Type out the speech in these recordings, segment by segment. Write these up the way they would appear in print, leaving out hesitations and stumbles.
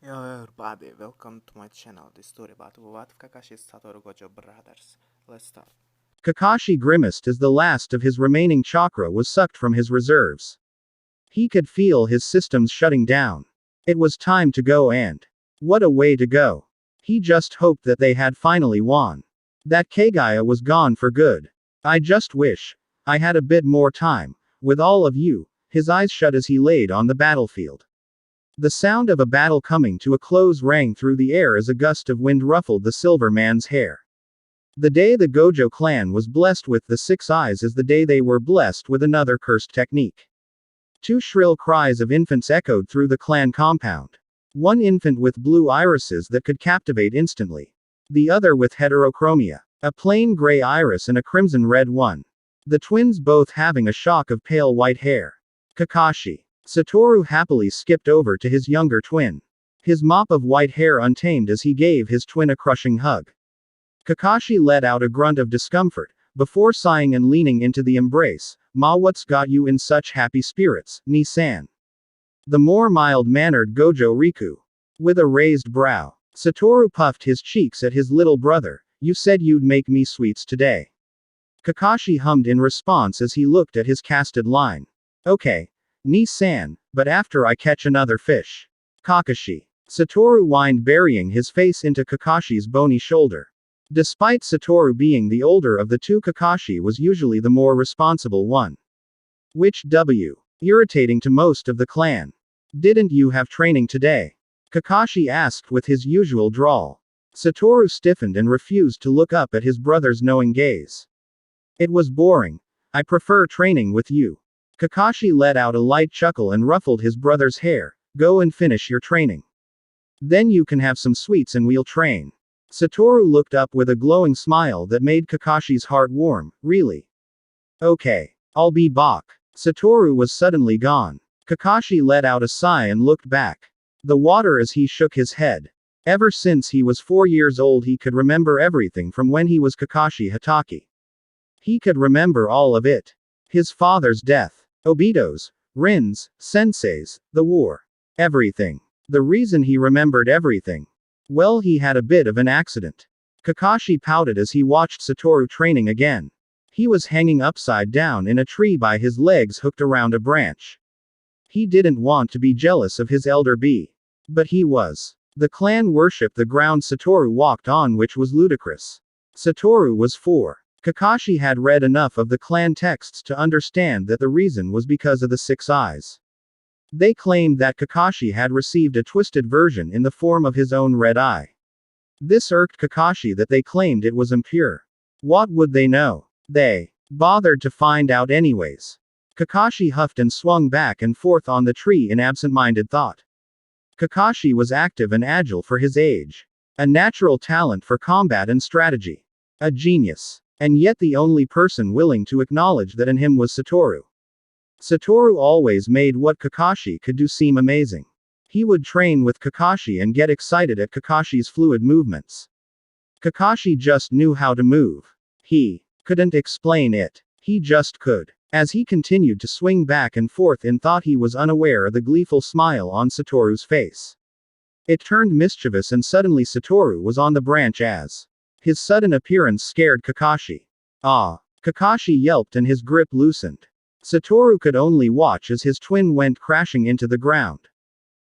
Yo everybody, welcome to my channel. The story about what Kakashi's Satoru Gojo brothers. Let's start. Kakashi grimaced as the last of his remaining chakra was sucked from his reserves. He could feel his systems shutting down. It was time to go, and what a way to go. He just hoped that they had finally won. That Kagaya was gone for good. I just wish I had a bit more time with all of you. His eyes shut as he laid on the battlefield. The sound of a battle coming to a close rang through the air as a gust of wind ruffled the silver man's hair. The day the Gojo clan was blessed with the six eyes is the day they were blessed with another cursed technique. Two shrill cries of infants echoed through the clan compound. One infant with blue irises that could captivate instantly. The other with heterochromia. A plain gray iris and a crimson red one. The twins both having a shock of pale white hair. Kakashi. Satoru happily skipped over to his younger twin. His mop of white hair untamed as he gave his twin a crushing hug. Kakashi let out a grunt of discomfort, before sighing and leaning into the embrace. Ma, what's got you in such happy spirits, Ni-san? The more mild-mannered Gojo Riku. With a raised brow. Satoru puffed his cheeks at his little brother. You said you'd make me sweets today. Kakashi hummed in response as he looked at his casted line. Okay. Ni-san, but after I catch another fish. Kakashi. Satoru whined, burying his face into Kakashi's bony shoulder. Despite Satoru being the older of the two, Kakashi was usually the more responsible one. Which W. Irritating to most of the clan. Didn't you have training today? Kakashi asked with his usual drawl. Satoru stiffened and refused to look up at his brother's knowing gaze. It was boring. I prefer training with you. Kakashi let out a light chuckle and ruffled his brother's hair. Go and finish your training. Then you can have some sweets and we'll train. Satoru looked up with a glowing smile that made Kakashi's heart warm. Really? Okay. I'll be back. Satoru was suddenly gone. Kakashi let out a sigh and looked back. The water as he shook his head. Ever since he was 4 years old, he could remember everything from when he was Kakashi Hatake. He could remember all of it. His father's death. Obito's. Rin's. Sensei's. The war. Everything. The reason he remembered everything. Well, he had a bit of an accident. Kakashi pouted as he watched Satoru training again. He was hanging upside down in a tree by his legs hooked around a branch. He didn't want to be jealous of his elder B. But he was. The clan worshipped the ground Satoru walked on, which was ludicrous. Satoru was 4. Kakashi had read enough of the clan texts to understand that the reason was because of the six eyes. They claimed that Kakashi had received a twisted version in the form of his own red eye. This irked Kakashi that they claimed it was impure. What would they know? They bothered to find out anyways. Kakashi huffed and swung back and forth on the tree in absent-minded thought. Kakashi was active and agile for his age. A natural talent for combat and strategy. A genius. And yet the only person willing to acknowledge that in him was Satoru. Satoru always made what Kakashi could do seem amazing. He would train with Kakashi and get excited at Kakashi's fluid movements. Kakashi just knew how to move. He couldn't explain it. He just could. As he continued to swing back and forth in thought, he was unaware of the gleeful smile on Satoru's face. It turned mischievous, and suddenly Satoru was on the branch as his sudden appearance scared Kakashi. Ah! Kakashi yelped and his grip loosened. Satoru could only watch as his twin went crashing into the ground.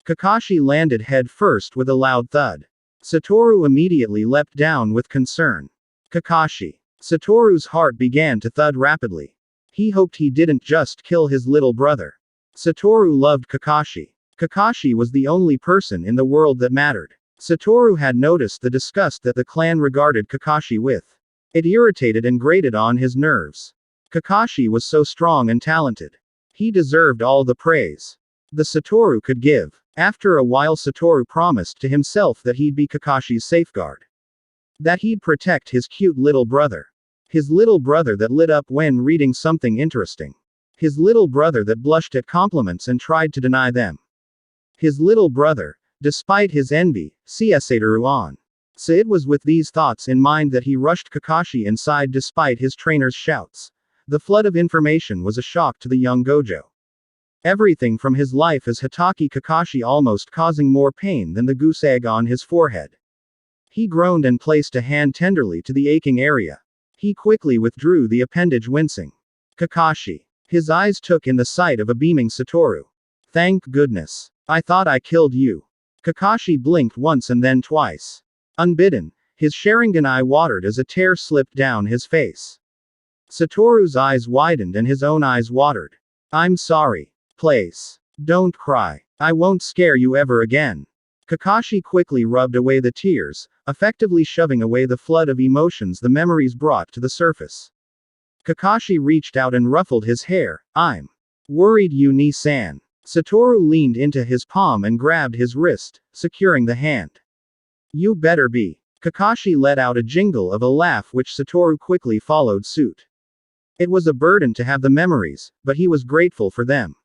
Kakashi landed head first with a loud thud. Satoru immediately leapt down with concern. Kakashi. Satoru's heart began to thud rapidly. He hoped he didn't just kill his little brother. Satoru loved Kakashi. Kakashi was the only person in the world that mattered. Satoru had noticed the disgust that the clan regarded Kakashi with. It irritated and grated on his nerves. Kakashi was so strong and talented. He deserved all the praise the Satoru could give. After a while, Satoru promised to himself that he'd be Kakashi's safeguard. That he'd protect his cute little brother. His little brother that lit up when reading something interesting. His little brother that blushed at compliments and tried to deny them. His little brother, despite his envy, Satoru on. So it was with these thoughts in mind that he rushed Kakashi inside despite his trainer's shouts. The flood of information was a shock to the young Gojo. Everything from his life as Hitaki Kakashi almost causing more pain than the goose egg on his forehead. He groaned and placed a hand tenderly to the aching area. He quickly withdrew the appendage, wincing. Kakashi. His eyes took in the sight of a beaming Satoru. Thank goodness. I thought I killed you. Kakashi blinked once and then twice. Unbidden, his Sharingan eye watered as a tear slipped down his face. Satoru's eyes widened and his own eyes watered. I'm sorry. Please. Don't cry. I won't scare you ever again. Kakashi quickly rubbed away the tears, effectively shoving away the flood of emotions the memories brought to the surface. Kakashi reached out and ruffled his hair. I'm worried you Ni-san. Satoru leaned into his palm and grabbed his wrist, securing the hand. You better be. Kakashi let out a jingle of a laugh which Satoru quickly followed suit. It was a burden to have the memories, but he was grateful for them.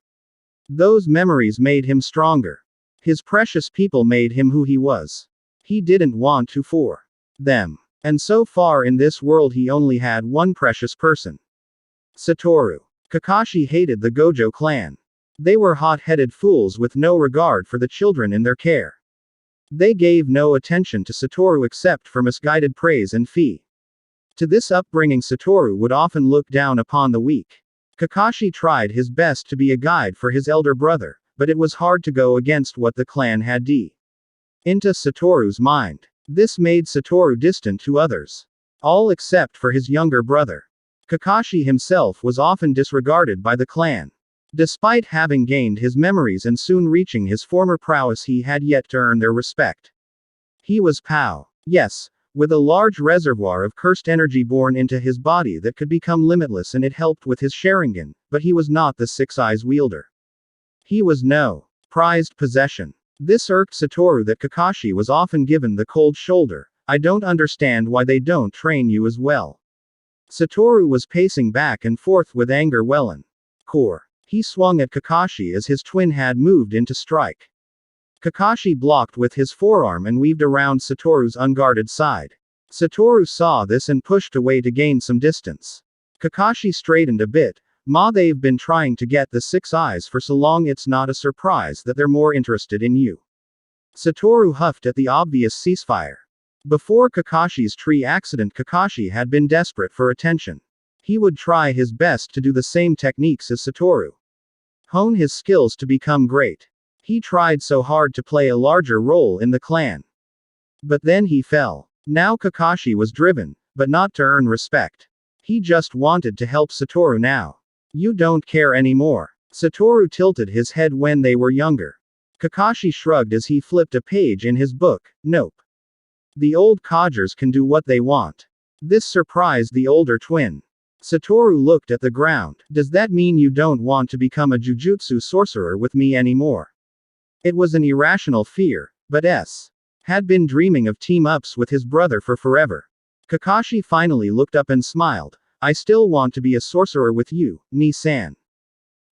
Those memories made him stronger. His precious people made him who he was. He didn't want to for them. And so far in this world he only had one precious person. Satoru. Kakashi hated the Gojo clan. They were hot-headed fools with no regard for the children in their care. They gave no attention to Satoru except for misguided praise and fee. To this upbringing Satoru would often look down upon the weak. Kakashi tried his best to be a guide for his elder brother, but it was hard to go against what the clan had into Satoru's mind. This made Satoru distant to others. All except for his younger brother. Kakashi himself was often disregarded by the clan. Despite having gained his memories and soon reaching his former prowess, he had yet to earn their respect. He was Pow. Yes, with a large reservoir of cursed energy born into his body that could become limitless, and it helped with his Sharingan, but he was not the Six Eyes wielder. He was no prized possession. This irked Satoru that Kakashi was often given the cold shoulder. I don't understand why they don't train you as well. Satoru was pacing back and forth with anger welling. Core. He swung at Kakashi as his twin had moved in to strike. Kakashi blocked with his forearm and weaved around Satoru's unguarded side. Satoru saw this and pushed away to gain some distance. Kakashi straightened a bit. They've been trying to get the Six Eyes for so long, it's not a surprise that they're more interested in you. Satoru huffed at the obvious ceasefire. Before Kakashi's tree accident, Kakashi had been desperate for attention. He would try his best to do the same techniques as Satoru. Hone his skills to become great. He tried so hard to play a larger role in the clan. But then he fell. Now Kakashi was driven, but not to earn respect. He just wanted to help Satoru now. You don't care anymore. Satoru tilted his head. When they were younger. Kakashi shrugged as he flipped a page in his book. Nope. The old codgers can do what they want. This surprised the older twin. Satoru looked at the ground. Does that mean you don't want to become a jujutsu sorcerer with me anymore? It was an irrational fear, but had been dreaming of team-ups with his brother for forever. Kakashi finally looked up and smiled. I still want to be a sorcerer with you, Ni-san.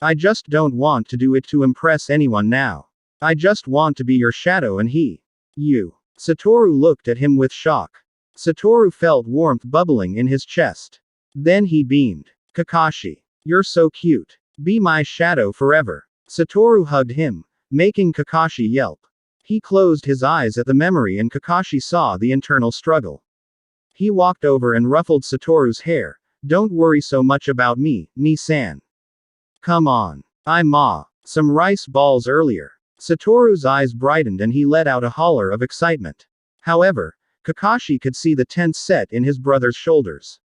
I just don't want to do it to impress anyone now. I just want to be your shadow and you. Satoru looked at him with shock. Satoru felt warmth bubbling in his chest. Then he beamed. Kakashi. You're so cute. Be my shadow forever. Satoru hugged him, making Kakashi yelp. He closed his eyes at the memory and Kakashi saw the internal struggle. He walked over and ruffled Satoru's hair. Don't worry so much about me, Ni-san. Come on. I some rice balls earlier. Satoru's eyes brightened and he let out a holler of excitement. However, Kakashi could see the tense set in his brother's shoulders.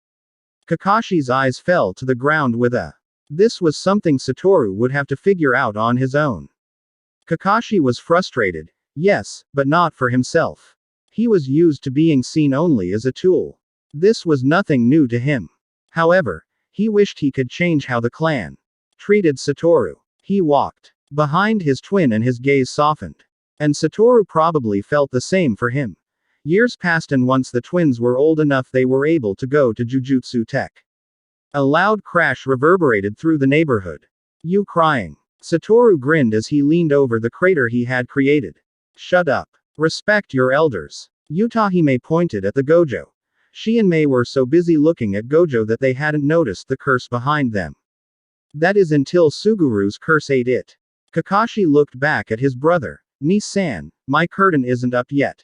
Kakashi's eyes fell to the ground with a. This was something Satoru would have to figure out on his own. Kakashi was frustrated, yes, but not for himself. He was used to being seen only as a tool. This was nothing new to him. However, he wished he could change how the clan treated Satoru. He walked behind his twin and his gaze softened. And Satoru probably felt the same for him. Years passed and once the twins were old enough they were able to go to Jujutsu Tech. A loud crash reverberated through the neighborhood. You crying? Satoru grinned as he leaned over the crater he had created. Shut up. Respect your elders. Utahime pointed at the Gojo. She and Mei were so busy looking at Gojo that they hadn't noticed the curse behind them. That is until Suguru curse ate it. Kakashi looked back at his brother. Ni-san, my curtain isn't up yet.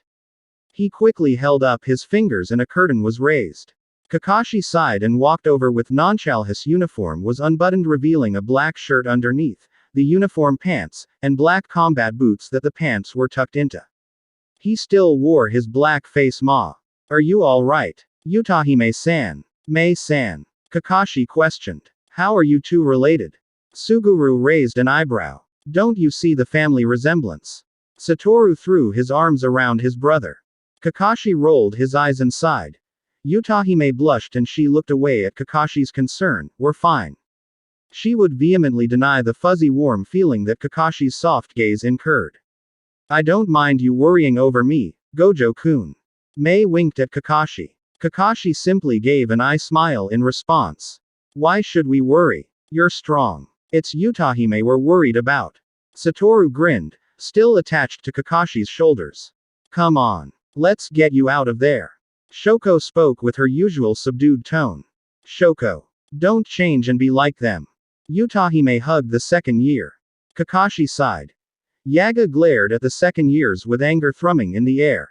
He quickly held up his fingers and a curtain was raised. Kakashi sighed and walked over with nonchalance. His uniform was unbuttoned, revealing a black shirt underneath, the uniform pants, and black combat boots that the pants were tucked into. He still wore his black face mask. Are you alright? Utahime-san. Mei-san. Kakashi questioned. How are you two related? Suguru raised an eyebrow. Don't you see the family resemblance? Satoru threw his arms around his brother. Kakashi rolled his eyes and sighed. Utahime blushed and she looked away at Kakashi's concern. We're fine. She would vehemently deny the fuzzy warm feeling that Kakashi's soft gaze incurred. I don't mind you worrying over me, Gojo-kun. Mei winked at Kakashi. Kakashi simply gave an eye smile in response. Why should we worry? You're strong. It's Utahime we're worried about. Satoru grinned, still attached to Kakashi's shoulders. Come on. Let's get you out of there. Shoko spoke with her usual subdued tone. Shoko. Don't change and be like them. Utahime hugged the second year. Kakashi sighed. Yaga glared at the second years with anger thrumming in the air.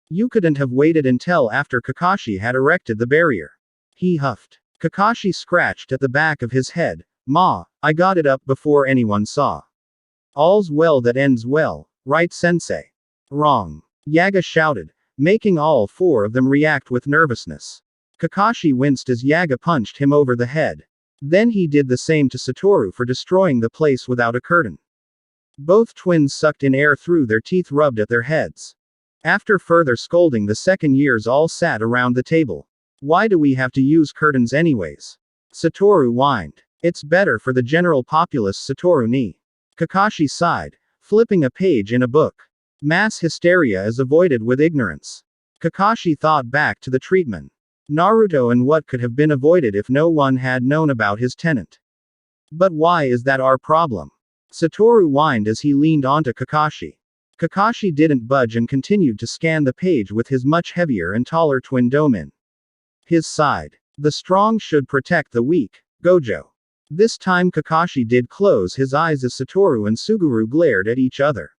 You couldn't have waited until after Kakashi had erected the barrier. He huffed. Kakashi scratched at the back of his head. Ma, I got it up before anyone saw. All's well that ends well, right sensei? Wrong. Yaga shouted, making all four of them react with nervousness. Kakashi winced as Yaga punched him over the head. Then he did the same to Satoru for destroying the place without a curtain. Both twins sucked in air through their teeth, rubbed at their heads. After further scolding, the second years all sat around the table. Why do we have to use curtains anyways? Satoru whined. It's better for the general populace, Satoru ni. Kakashi sighed, flipping a page in a book. Mass hysteria is avoided with ignorance. Kakashi thought back to the treatment. Naruto and what could have been avoided if no one had known about his tenant. But why is that our problem? Satoru whined as he leaned onto Kakashi. Kakashi didn't budge and continued to scan the page with his much heavier and taller twin Domin. His sighed. The strong should protect the weak, Gojo. This time Kakashi did close his eyes as Satoru and Suguru glared at each other.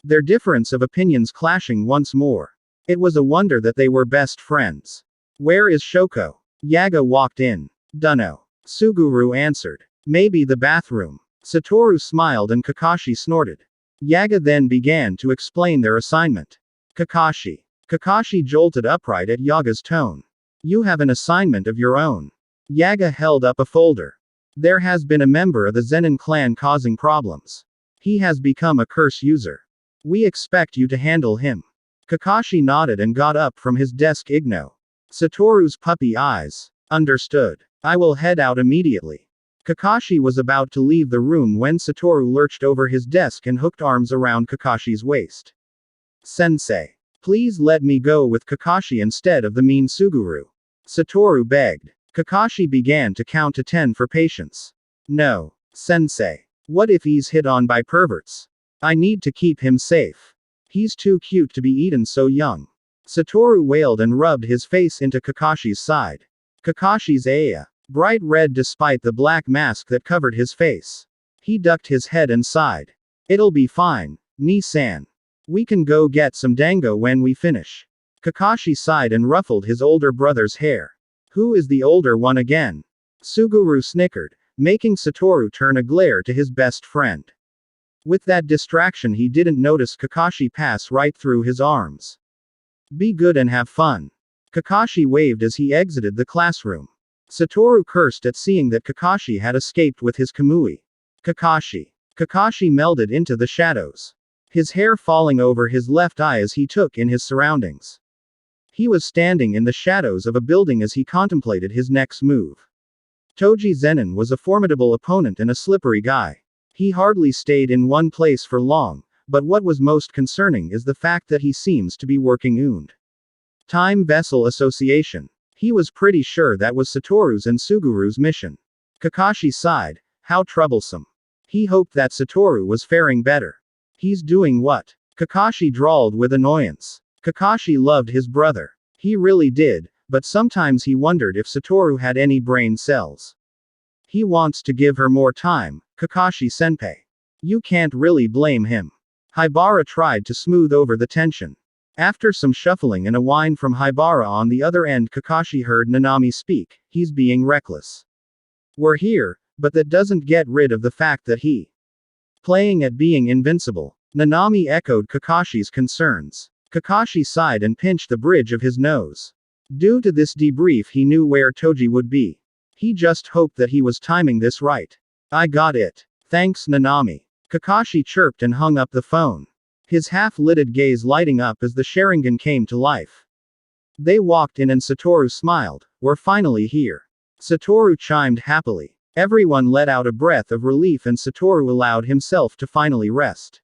Their difference of opinions clashing once more. It was a wonder that they were best friends. Where is Shoko? Yaga walked in. Dunno. Suguru answered. Maybe the bathroom. Satoru smiled and Kakashi snorted. Yaga then began to explain their assignment. Kakashi. Kakashi jolted upright at Yaga's tone. You have an assignment of your own. Yaga held up a folder. There has been a member of the Zenin clan causing problems. He has become a curse user. We expect you to handle him. Kakashi nodded and got up from his desk. Igno. Satoru's puppy eyes. Understood. I will head out immediately. Kakashi was about to leave the room when Satoru lurched over his desk and hooked arms around Kakashi's waist. Sensei. Please let me go with Kakashi instead of the mean Suguru. Satoru begged. Kakashi began to count to 10 for patience. No. Sensei. What if he's hit on by perverts? I need to keep him safe. He's too cute to be eaten so young. Satoru wailed and rubbed his face into Kakashi's side. Kakashi's aya. Bright red despite the black mask that covered his face. He ducked his head and sighed. It'll be fine, Ni-san. We can go get some dango when we finish. Kakashi sighed and ruffled his older brother's hair. Who is the older one again? Suguru snickered, making Satoru turn a glare to his best friend. With that distraction he didn't notice Kakashi pass right through his arms. Be good and have fun. Kakashi waved as he exited the classroom. Satoru cursed at seeing that Kakashi had escaped with his Kamui. Kakashi. Kakashi melded into the shadows. His hair falling over his left eye as he took in his surroundings. He was standing in the shadows of a building as he contemplated his next move. Toji Zenin was a formidable opponent and a slippery guy. He hardly stayed in one place for long, but what was most concerning is the fact that he seems to be working Und. Time Vessel Association. He was pretty sure that was Satoru's and Suguru's mission. Kakashi sighed. How troublesome. He hoped that Satoru was faring better. He's doing what? Kakashi drawled with annoyance. Kakashi loved his brother. He really did, but sometimes he wondered if Satoru had any brain cells. He wants to give her more time, Kakashi-senpai. You can't really blame him. Haibara tried to smooth over the tension. After some shuffling and a whine from Haibara on the other end, Kakashi heard Nanami speak. He's being reckless. We're here, but that doesn't get rid of the fact that he playing at being invincible. Nanami echoed Kakashi's concerns. Kakashi sighed and pinched the bridge of his nose. Due to this debrief, he knew where Toji would be. He just hoped that he was timing this right. I got it. Thanks, Nanami. Kakashi chirped and hung up the phone. His half-lidded gaze lighting up as the Sharingan came to life. They walked in and Satoru smiled. We're finally here. Satoru chimed happily. Everyone let out a breath of relief and Satoru allowed himself to finally rest.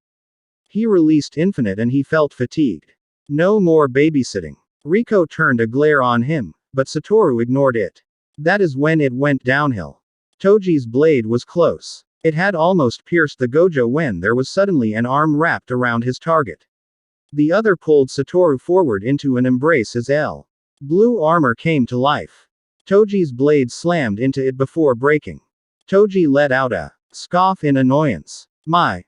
He released Infinite and he felt fatigued. No more babysitting. Riko turned a glare on him, but Satoru ignored it. That is when it went downhill. Toji's blade was close. It had almost pierced the Gojo when there was suddenly an arm wrapped around his target. The other pulled Satoru forward into an embrace as blue armor came to life. Toji's blade slammed into it before breaking. Toji let out a scoff in annoyance. My,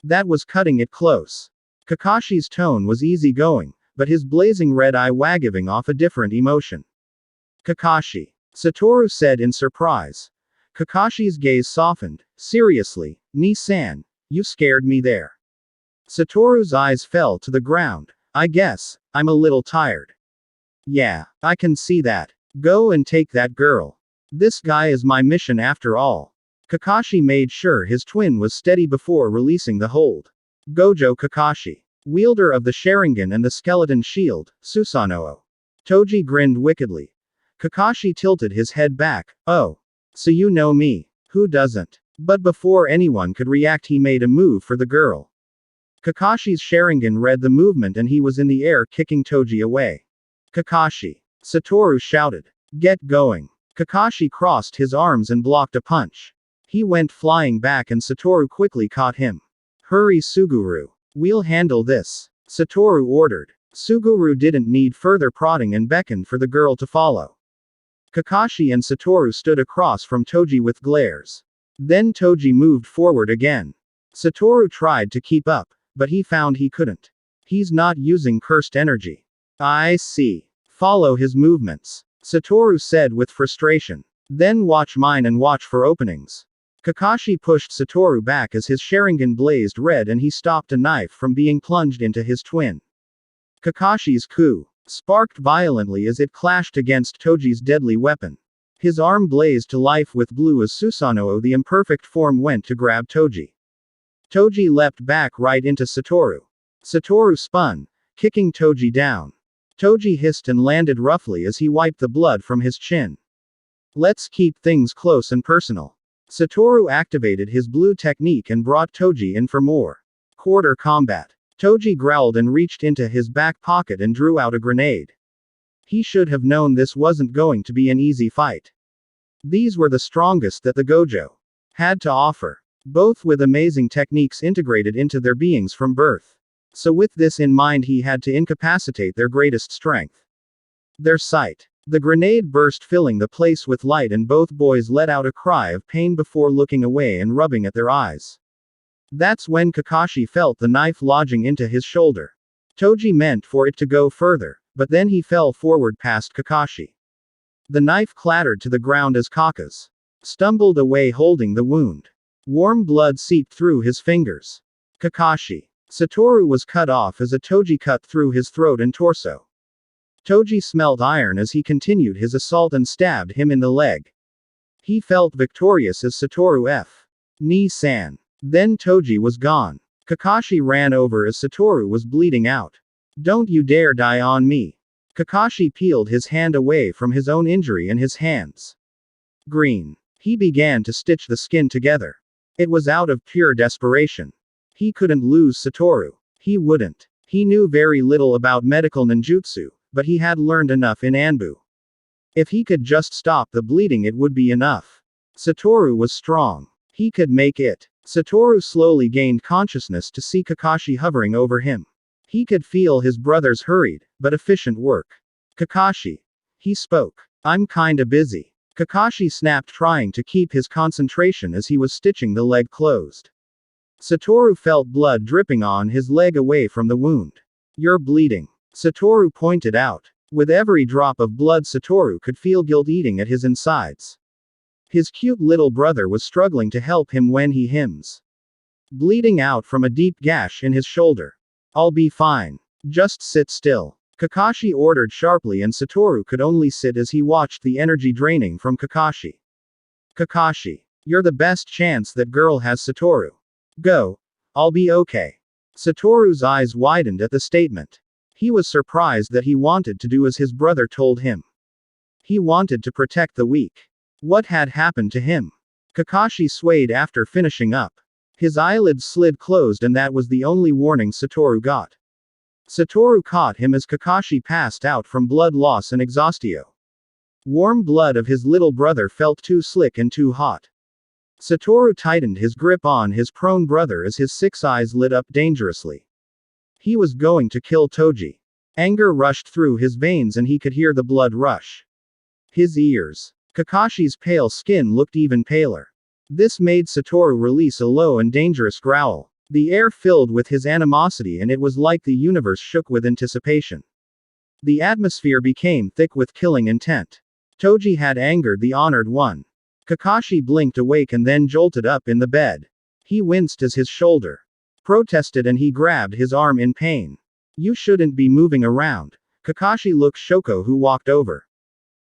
that was cutting it close. Kakashi's tone was easygoing, but his blazing red eye was giving off a different emotion. Kakashi, Satoru said in surprise. Kakashi's gaze softened. Seriously, Ni-san, you scared me there. Satoru's eyes fell to the ground. I guess, I'm a little tired. Yeah, I can see that. Go and take that girl. This guy is my mission after all. Kakashi made sure his twin was steady before releasing the hold. Gojo Kakashi, wielder of the Sharingan and the skeleton shield, Susanoo. Toji grinned wickedly. Kakashi tilted his head back. Oh. So you know me. Who doesn't? But before anyone could react, he made a move for the girl. Kakashi's Sharingan read the movement and he was in the air kicking Toji away. Kakashi, Satoru shouted. Get going. Kakashi crossed his arms and blocked a punch. He went flying back and Satoru quickly caught him. Hurry, Suguru. We'll handle this. Satoru ordered. Suguru didn't need further prodding and beckoned for the girl to follow. Kakashi and Satoru stood across from Toji with glares. Then Toji moved forward again. Satoru tried to keep up, but he found he couldn't. He's not using cursed energy. I see. Follow his movements. Satoru said with frustration. Then watch mine and watch for openings. Kakashi pushed Satoru back as his Sharingan blazed red and he stopped a knife from being plunged into his twin. Kakashi's coup sparked violently as it clashed against Toji's deadly weapon. His arm blazed to life with blue as Susanoo the imperfect form went to grab Toji. Toji leapt back right into Satoru. Satoru spun, kicking Toji down. Toji hissed and landed roughly as he wiped the blood from his chin. Let's keep things close and personal. Satoru activated his blue technique and brought Toji in for more quarter combat. Toji growled and reached into his back pocket and drew out a grenade. He should have known this wasn't going to be an easy fight. These were the strongest that the Gojo had to offer, both with amazing techniques integrated into their beings from birth. So with this in mind, he had to incapacitate their greatest strength. Their sight. The grenade burst, filling the place with light, and both boys let out a cry of pain before looking away and rubbing at their eyes. That's when Kakashi felt the knife lodging into his shoulder. Toji meant for it to go further, but then he fell forward past Kakashi. The knife clattered to the ground as Kakas stumbled away holding the wound. Warm blood seeped through his fingers. Kakashi. Satoru was cut off as a Toji cut through his throat and torso. Toji smelt iron as he continued his assault and stabbed him in the leg. He felt victorious as Satoru F. Ni-san. Then Toji was gone. Kakashi ran over as Satoru was bleeding out. Don't you dare die on me. Kakashi peeled his hand away from his own injury and his hands green. He began to stitch the skin together. It was out of pure desperation. He couldn't lose Satoru. He wouldn't. He knew very little about medical ninjutsu, but he had learned enough in Anbu. If he could just stop the bleeding, it would be enough. Satoru was strong. He could make it. Satoru slowly gained consciousness to see Kakashi hovering over him. He could feel his brother's hurried, but efficient work. Kakashi. He spoke. I'm kinda busy. Kakashi snapped, trying to keep his concentration as he was stitching the leg closed. Satoru felt blood dripping on his leg away from the wound. "You're bleeding," Satoru pointed out. With every drop of blood, Satoru could feel guilt eating at his insides. His cute little brother was struggling to help him when he hymns. Bleeding out from a deep gash in his shoulder. "I'll be fine. Just sit still," Kakashi ordered sharply, and Satoru could only sit as he watched the energy draining from Kakashi. "Kakashi, you're the best chance that girl has, Satoru. Go. I'll be okay." Satoru's eyes widened at the statement. He was surprised that he wanted to do as his brother told him. He wanted to protect the weak. What had happened to him? Kakashi swayed after finishing up. His eyelids slid closed, and that was the only warning Satoru got. Satoru caught him as Kakashi passed out from blood loss and exhaustio. Warm blood of his little brother felt too slick and too hot. Satoru tightened his grip on his prone brother as his 6 eyes lit up dangerously. He was going to kill Toji. Anger rushed through his veins and he could hear the blood rush. His ears. Kakashi's pale skin looked even paler. This made Satoru release a low and dangerous growl. The air filled with his animosity, and it was like the universe shook with anticipation. The atmosphere became thick with killing intent. Toji had angered the honored one. Kakashi blinked awake and then jolted up in the bed. He winced as his shoulder protested and he grabbed his arm in pain. "You shouldn't be moving around." Kakashi looked Shoko, who walked over.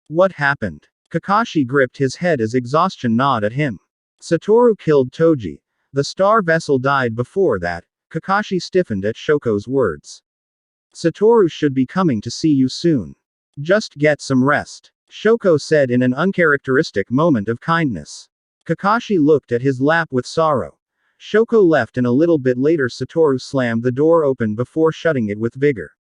"What happened?" Kakashi gripped his head as exhaustion gnawed at him. "Satoru killed Toji. The star vessel died before that." Kakashi stiffened at Shoko's words. "Satoru should be coming to see you soon. Just get some rest," Shoko said in an uncharacteristic moment of kindness. Kakashi looked at his lap with sorrow. Shoko left, and a little bit later Satoru slammed the door open before shutting it with vigor.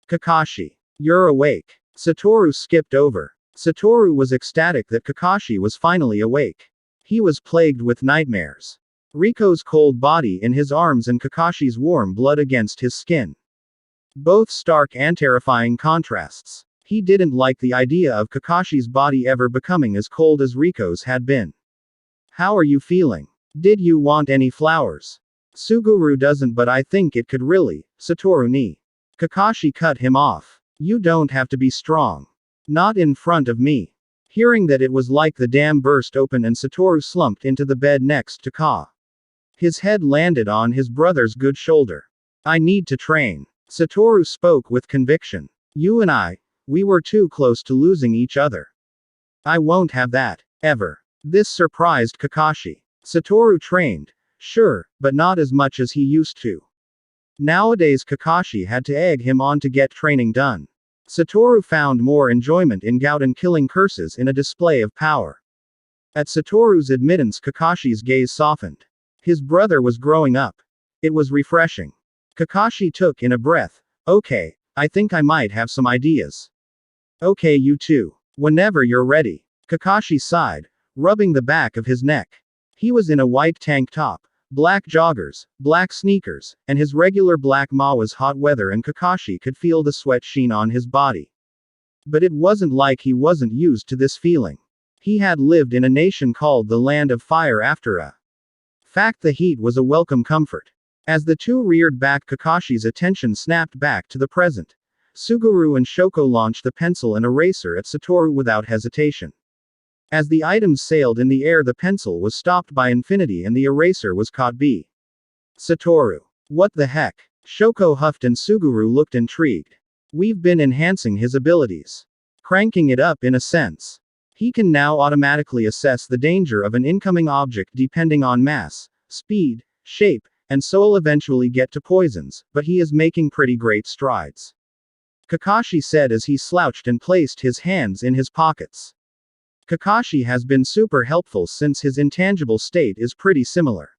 "Kakashi, you're awake." Satoru skipped over. Satoru was ecstatic that Kakashi was finally awake. He was plagued with nightmares. Riko's cold body in his arms and Kakashi's warm blood against his skin. Both stark and terrifying contrasts. He didn't like the idea of Kakashi's body ever becoming as cold as Riko's had been. "How are you feeling? Did you want any flowers?" "Suguru doesn't, but I think it could really." "Satoru ni." Kakashi cut him off. "You don't have to be strong. Not in front of me." Hearing that, it was like the dam burst open and Satoru slumped into the bed next to Ka. His head landed on his brother's good shoulder. "I need to train." Satoru spoke with conviction. "You and we were too close to losing each other. I won't have that, ever." This surprised Kakashi. Satoru trained, sure, but not as much as he used to. Nowadays Kakashi had to egg him on to get training done. Satoru found more enjoyment in Gauden killing curses in a display of power. At Satoru's admittance, Kakashi's gaze softened. His brother was growing up. It was refreshing. Kakashi took in a breath. "Okay, I think I might have some ideas." "Okay, you too. Whenever you're ready." Kakashi sighed, rubbing the back of his neck. He was in a white tank top, black joggers, black sneakers, and his regular black mawas hot weather, and Kakashi could feel the sweat sheen on his body. But it wasn't like he wasn't used to this feeling. He had lived in a nation called the Land of Fire after a fact. The heat was a welcome comfort. As the two reared back, Kakashi's attention snapped back to the present. Suguru and Shoko launched the pencil and eraser at Satoru without hesitation. As the items sailed in the air, the pencil was stopped by infinity and the eraser was caught by Satoru. "What the heck?" Shoko huffed and Suguru looked intrigued. "We've been enhancing his abilities. Cranking it up in a sense. He can now automatically assess the danger of an incoming object depending on mass, speed, shape, and so will eventually get to poisons, but he is making pretty great strides," Kakashi said as he slouched and placed his hands in his pockets. Kakashi has been super helpful since his intangible state is pretty similar.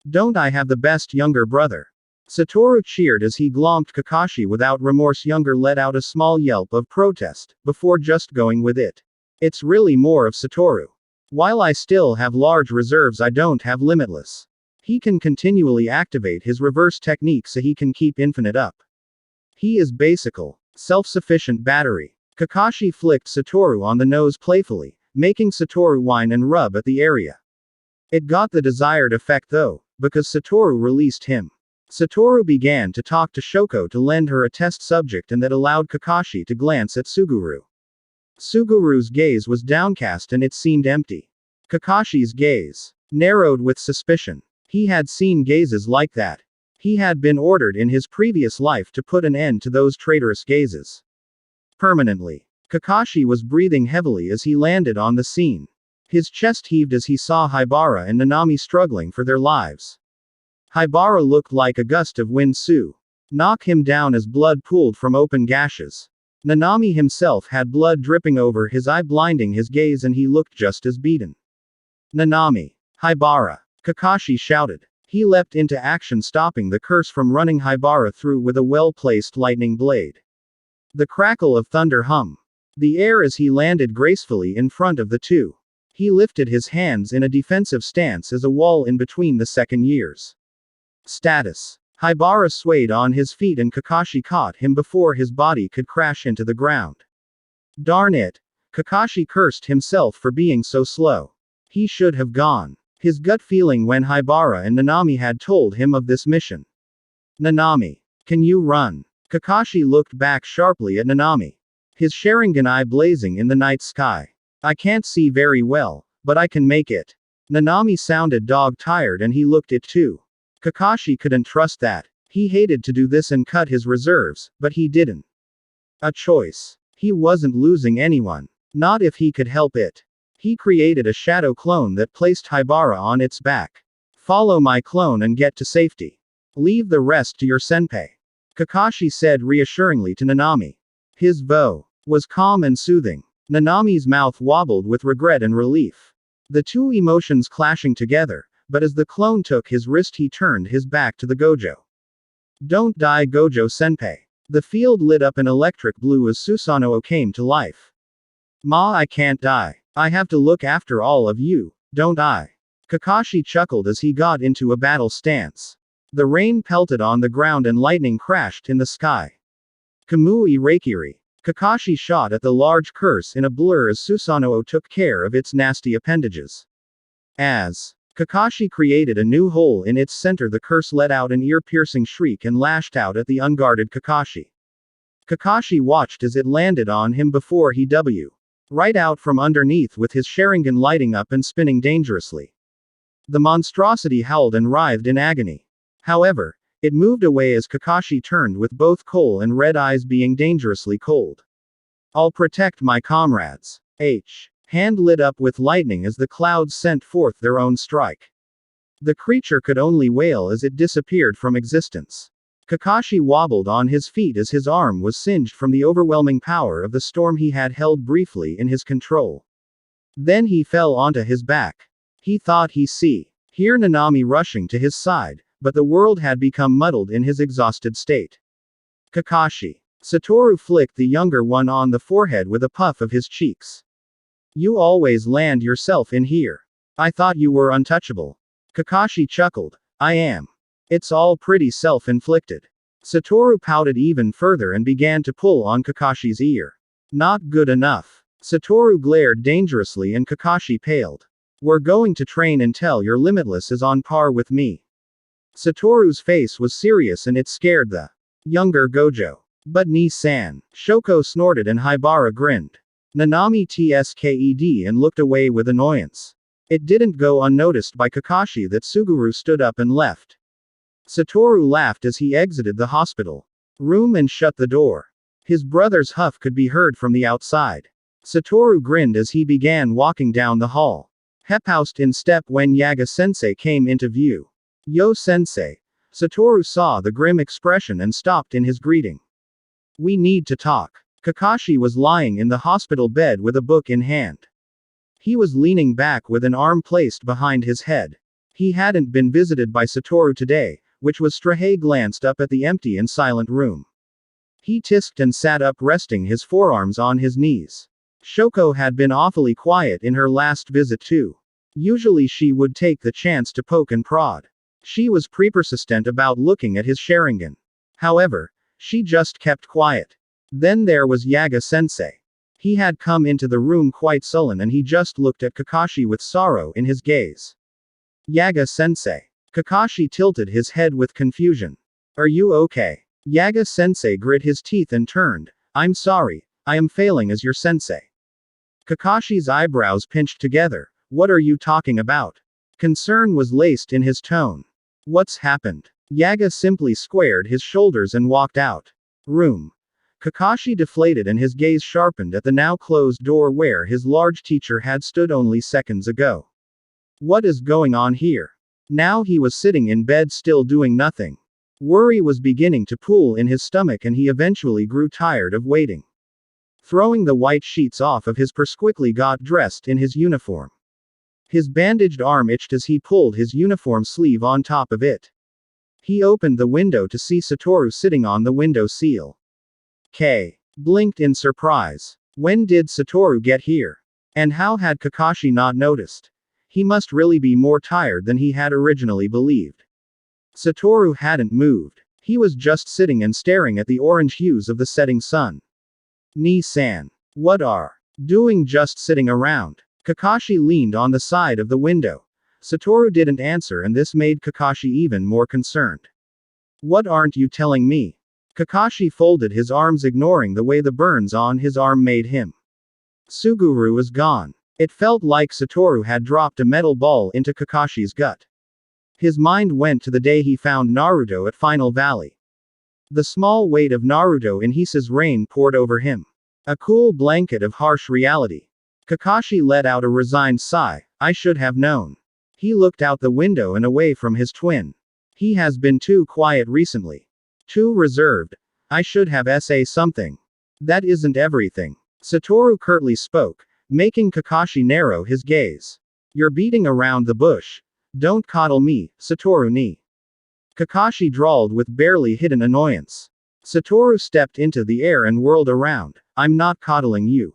"Don't I have the best younger brother?" Satoru cheered as he glommed Kakashi without remorse. Younger let out a small yelp of protest, before just going with it. "It's really more of Satoru. While I still have large reserves, I don't have limitless. He can continually activate his reverse technique so he can keep infinite up. He is basical, self-sufficient battery." Kakashi flicked Satoru on the nose playfully, making Satoru whine and rub at the area. It got the desired effect though, because Satoru released him. Satoru began to talk to Shoko to lend her a test subject, and that allowed Kakashi to glance at Suguru. Suguru's gaze was downcast and it seemed empty. Kakashi's gaze narrowed with suspicion. He had seen gazes like that. He had been ordered in his previous life to put an end to those traitorous gazes. Permanently. Kakashi was breathing heavily as he landed on the scene. His chest heaved as he saw Haibara and Nanami struggling for their lives. Haibara looked like a gust of wind knock him down as blood pooled from open gashes. Nanami himself had blood dripping over his eye, blinding his gaze, and he looked just as beaten. Nanami. Haibara. Kakashi shouted. He leapt into action, stopping the curse from running Haibara through with a well-placed lightning blade. The crackle of thunder hummed the air as he landed gracefully in front of the two. He lifted his hands in a defensive stance as a wall in between the second years. Status. Haibara swayed on his feet and Kakashi caught him before his body could crash into the ground. Darn it. Kakashi cursed himself for being so slow. He should have gone. His gut feeling when Haibara and Nanami had told him of this mission. Nanami. Can you run? Kakashi looked back sharply at Nanami. His Sharingan eye blazing in the night sky. I can't see very well, but I can make it. Nanami sounded dog-tired and he looked it too. Kakashi couldn't trust that. He hated to do this and cut his reserves, but he didn't. A choice. He wasn't losing anyone. Not if he could help it. He created a shadow clone that placed Haibara on its back. Follow my clone and get to safety. Leave the rest to your senpai. Kakashi said reassuringly to Nanami. His voice was calm and soothing. Nanami's mouth wobbled with regret and relief. The two emotions clashing together, but as the clone took his wrist he turned his back to the Gojo. Don't die, Gojo senpai. The field lit up in electric blue as Susanoo came to life. Ma, I can't die. I have to look after all of you, don't I? Kakashi chuckled as he got into a battle stance. The rain pelted on the ground and lightning crashed in the sky. Kamui Reikiri. Kakashi shot at the large curse in a blur as Susanoo took care of its nasty appendages. As Kakashi created a new hole in its center, the curse let out an ear-piercing shriek and lashed out at the unguarded Kakashi. Kakashi watched as it landed on him before he right out from underneath with his Sharingan lighting up and spinning dangerously. The monstrosity howled and writhed in agony. However, it moved away as Kakashi turned with both coal and red eyes being dangerously cold. I'll protect my comrades. Hand lit up with lightning as the clouds sent forth their own strike. The creature could only wail as it disappeared from existence. Kakashi wobbled on his feet as his arm was singed from the overwhelming power of the storm he had held briefly in his control. Then he fell onto his back. He thought he hear Nanami rushing to his side, but the world had become muddled in his exhausted state. Kakashi. Satoru flicked the younger one on the forehead with a puff of his cheeks. You always land yourself in here. I thought you were untouchable. Kakashi chuckled. I am. It's all pretty self-inflicted. Satoru pouted even further and began to pull on Kakashi's ear. Not good enough. Satoru glared dangerously and Kakashi paled. We're going to train until your limitless is on par with me. Satoru's face was serious and it scared the younger Gojo. But Ni-san. Shoko snorted and Haibara grinned. Nanami tsked and looked away with annoyance. It didn't go unnoticed by Kakashi that Suguru stood up and left. Satoru laughed as he exited the hospital room and shut the door. His brother's huff could be heard from the outside. Satoru grinned as he began walking down the hall. Hepaused in step when Yaga-sensei came into view. Yo sensei. Satoru saw the grim expression and stopped in his greeting. We need to talk. Kakashi was lying in the hospital bed with a book in hand. He was leaning back with an arm placed behind his head. He hadn't been visited by Satoru today, which was Strahei glanced up at the empty and silent room. He tisked and sat up, resting his forearms on his knees. Shoko had been awfully quiet in her last visit too. Usually she would take the chance to poke and prod. She was persistent about looking at his Sharingan. However, she just kept quiet. Then there was Yaga-sensei. He had come into the room quite sullen and he just looked at Kakashi with sorrow in his gaze. Yaga-sensei. Kakashi tilted his head with confusion. Are you okay? Yaga-sensei grit his teeth and turned. I'm sorry, I am failing as your sensei. Kakashi's eyebrows pinched together. What are you talking about? Concern was laced in his tone. What's happened? Yaga simply squared his shoulders and walked out. Room. Kakashi deflated and his gaze sharpened at the now closed door where his large teacher had stood only seconds ago. What is going on here? Now he was sitting in bed still doing nothing. Worry was beginning to pool in his stomach and he eventually grew tired of waiting. Throwing the white sheets off of his purse quickly got dressed in his uniform. His bandaged arm itched as he pulled his uniform sleeve on top of it. He opened the window to see Satoru sitting on the window sill. K. Blinked in surprise. When did Satoru get here? And how had Kakashi not noticed? He must really be more tired than he had originally believed. Satoru hadn't moved. He was just sitting and staring at the orange hues of the setting sun. Ni-san. What are doing just sitting around? Kakashi leaned on the side of the window. Satoru didn't answer and this made Kakashi even more concerned. What aren't you telling me? Kakashi folded his arms ignoring the way the burns on his arm made him. Suguru was gone. It felt like Satoru had dropped a metal ball into Kakashi's gut. His mind went to the day he found Naruto at Final Valley. The small weight of Naruto in Hisa's reign poured over him. A cool blanket of harsh reality. Kakashi let out a resigned sigh. I should have known. He looked out the window and away from his twin. He has been too quiet recently. Too reserved. I should have say something. That isn't everything. Satoru curtly spoke, making Kakashi narrow his gaze. You're beating around the bush. Don't coddle me, Satoru ni. Kakashi drawled with barely hidden annoyance. Satoru stepped into the air and whirled around. I'm not coddling you.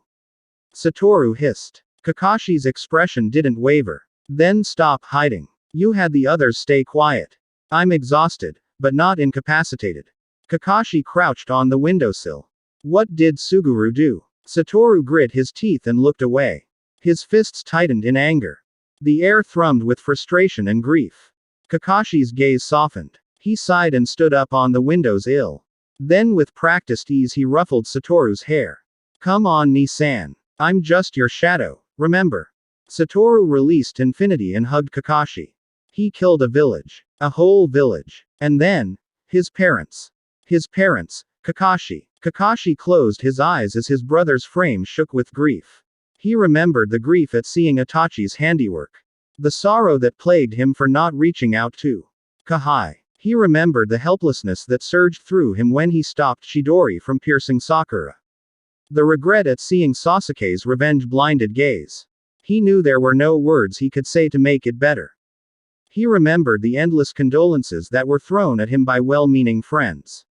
Satoru hissed. Kakashi's expression didn't waver. Then stop hiding. You had the others stay quiet. I'm exhausted, but not incapacitated. Kakashi crouched on the windowsill. What did Suguru do? Satoru grit his teeth and looked away. His fists tightened in anger. The air thrummed with frustration and grief. Kakashi's gaze softened. He sighed and stood up on the window's sill. Then with practiced ease he ruffled Satoru's hair. Come on Ni-san. I'm just your shadow, remember. Satoru released infinity and hugged Kakashi. He killed a village. A whole village. And then, his parents. His parents, Kakashi. Kakashi closed his eyes as his brother's frame shook with grief. He remembered the grief at seeing Itachi's handiwork. The sorrow that plagued him for not reaching out to Kahai. He remembered the helplessness that surged through him when he stopped Chidori from piercing Sakura. The regret at seeing Sasuke's revenge-blinded gaze. He knew there were no words he could say to make it better. He remembered the endless condolences that were thrown at him by well-meaning friends.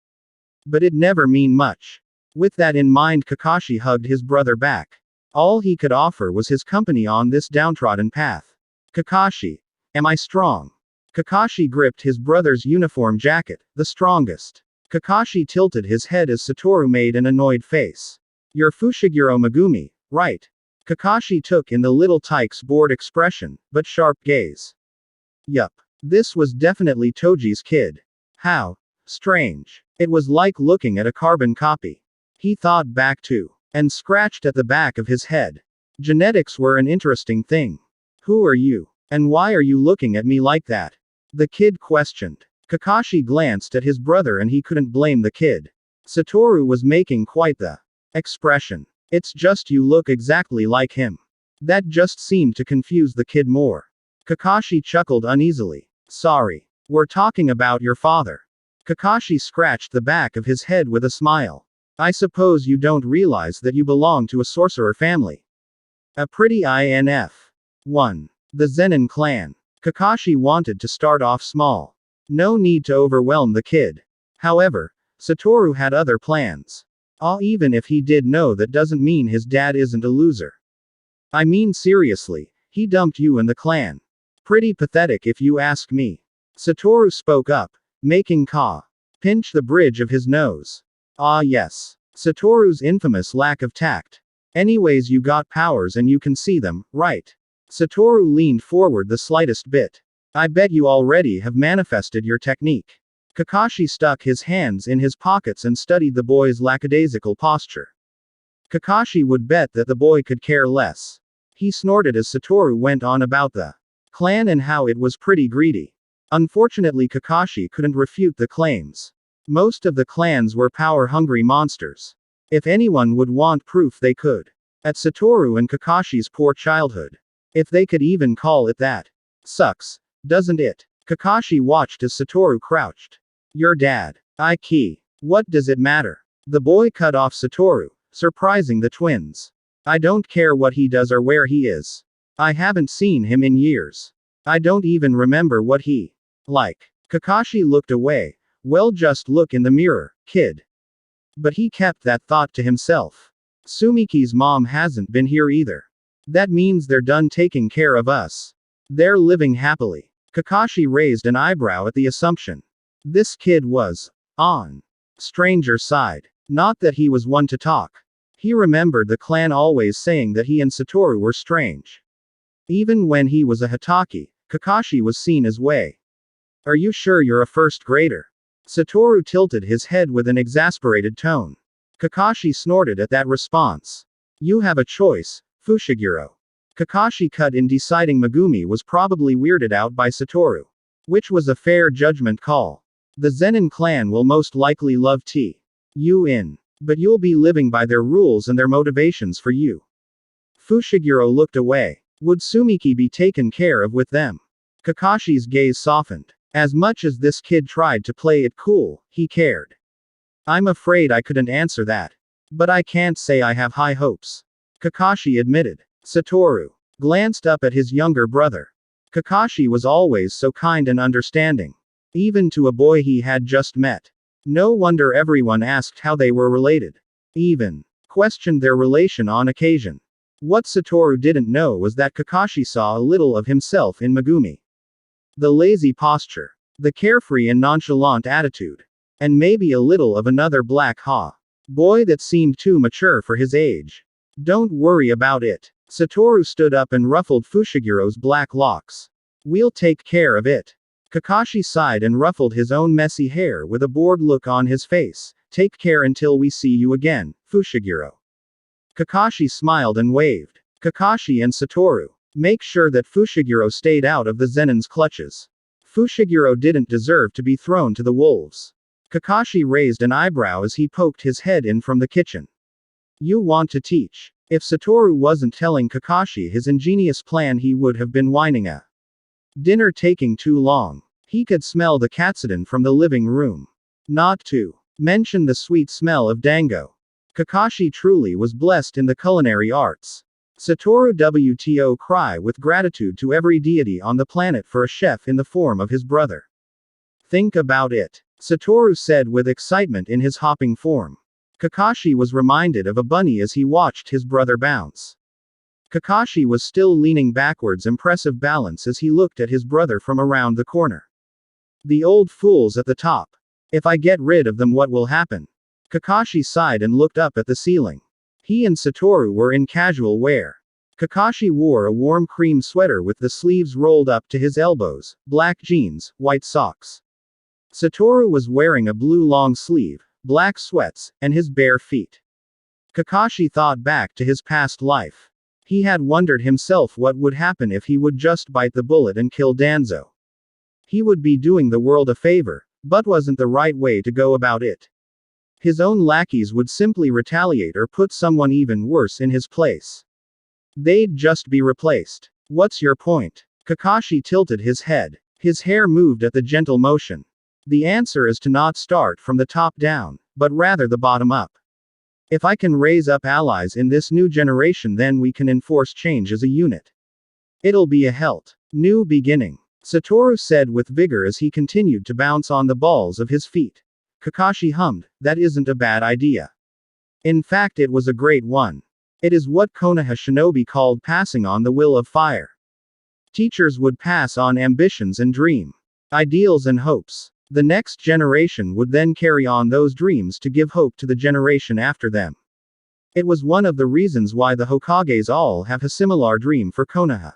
But it never mean much. With that in mind, Kakashi hugged his brother back. All he could offer was his company on this downtrodden path. Kakashi. Am I strong? Kakashi gripped his brother's uniform jacket, the strongest. Kakashi tilted his head as Satoru made an annoyed face. You're Fushiguro Megumi, right? Kakashi took in the little tyke's bored expression, but sharp gaze. Yup. This was definitely Toji's kid. How strange. It was like looking at a carbon copy. He thought back too, and scratched at the back of his head. Genetics were an interesting thing. Who are you? And why are you looking at me like that? The kid questioned. Kakashi glanced at his brother and he couldn't blame the kid. Satoru was making quite the expression. It's just you look exactly like him. That just seemed to confuse the kid more. Kakashi chuckled uneasily. Sorry. We're talking about your father. Kakashi scratched the back of his head with a smile. I suppose you don't realize that you belong to a sorcerer family. A pretty INF. 1. The Zenin clan. Kakashi wanted to start off small. No need to overwhelm the kid. However, Satoru had other plans. Even if he did know, that doesn't mean his dad isn't a loser. I mean seriously, he dumped you and the clan. Pretty pathetic if you ask me. Satoru spoke up, making pinch the bridge of his nose. Yes. Satoru's infamous lack of tact. Anyways, you got powers and you can see them, right? Satoru leaned forward the slightest bit. I bet you already have manifested your technique. Kakashi stuck his hands in his pockets and studied the boy's lackadaisical posture. Kakashi would bet that the boy could care less. He snorted as Satoru went on about the clan and how it was pretty greedy. Unfortunately, Kakashi couldn't refute the claims. Most of the clans were power-hungry monsters. If anyone would want proof, they could. At Satoru and Kakashi's poor childhood. If they could even call it that. Sucks, doesn't it? Kakashi watched as Satoru crouched. Your dad. Iki. What does it matter? The boy cut off Satoru, surprising the twins. I don't care what he does or where he is. I haven't seen him in years. I don't even remember what he like. Kakashi looked away. Well, just look in the mirror, kid. But he kept that thought to himself. Sumiki's mom hasn't been here either. That means they're done taking care of us. They're living happily. Kakashi raised an eyebrow at the assumption. This kid was on stranger side. Not that he was one to talk. He remembered the clan always saying that he and Satoru were strange. Even when he was a Hitaki, Kakashi was seen as way. Are you sure you're a first grader? Satoru tilted his head with an exasperated tone. Kakashi snorted at that response. You have a choice, Fushiguro. Kakashi cut in deciding Megumi was probably weirded out by Satoru. Which was a fair judgment call. The Zenin clan will most likely love you in. But you'll be living by their rules and their motivations for you. Fushiguro looked away. Would Sumiki be taken care of with them? Kakashi's gaze softened. As much as this kid tried to play it cool, he cared. I'm afraid I couldn't answer that. But I can't say I have high hopes. Kakashi admitted. Satoru glanced up at his younger brother. Kakashi was always so kind and understanding. Even to a boy he had just met. No wonder everyone asked how they were related. Even questioned their relation on occasion. What Satoru didn't know was that Kakashi saw a little of himself in Megumi. The lazy posture. The carefree and nonchalant attitude. And maybe a little of another black boy that seemed too mature for his age. Don't worry about it. Satoru stood up and ruffled Fushiguro's black locks. We'll take care of it. Kakashi sighed and ruffled his own messy hair with a bored look on his face. Take care until we see you again, Fushiguro. Kakashi smiled and waved. Kakashi and Satoru. Make sure that Fushiguro stayed out of the Zenin's clutches. Fushiguro didn't deserve to be thrown to the wolves. Kakashi raised an eyebrow as he poked his head in from the kitchen. You want to teach? If Satoru wasn't telling Kakashi his ingenious plan, he would have been whining a dinner taking too long. He could smell the katsudon from the living room. Not to mention the sweet smell of dango. Kakashi truly was blessed in the culinary arts. Satoru WTO cry with gratitude to every deity on the planet for a chef in the form of his brother. Think about it. Satoru said with excitement in his hopping form. Kakashi was reminded of a bunny as he watched his brother bounce. Kakashi was still leaning backwards, impressive balance as he looked at his brother from around the corner. The old fools at the top. If I get rid of them, what will happen? Kakashi sighed and looked up at the ceiling. He and Satoru were in casual wear. Kakashi wore a warm cream sweater with the sleeves rolled up to his elbows, black jeans, white socks. Satoru was wearing a blue long sleeve, black sweats, and his bare feet. Kakashi thought back to his past life. He had wondered himself what would happen if he would just bite the bullet and kill Danzo. He would be doing the world a favor, but wasn't the right way to go about it. His own lackeys would simply retaliate or put someone even worse in his place. They'd just be replaced. What's your point? Kakashi tilted his head. His hair moved at the gentle motion. The answer is to not start from the top down, but rather the bottom up. If I can raise up allies in this new generation, then we can enforce change as a unit. It'll be a new beginning, Satoru said with vigor as he continued to bounce on the balls of his feet. Kakashi hummed, that isn't a bad idea. In fact, it was a great one. It is what Konoha shinobi called passing on the will of fire. Teachers would pass on ambitions and ideals and hopes. The next generation would then carry on those dreams to give hope to the generation after them. It was one of the reasons why the Hokages all have a similar dream for Konoha.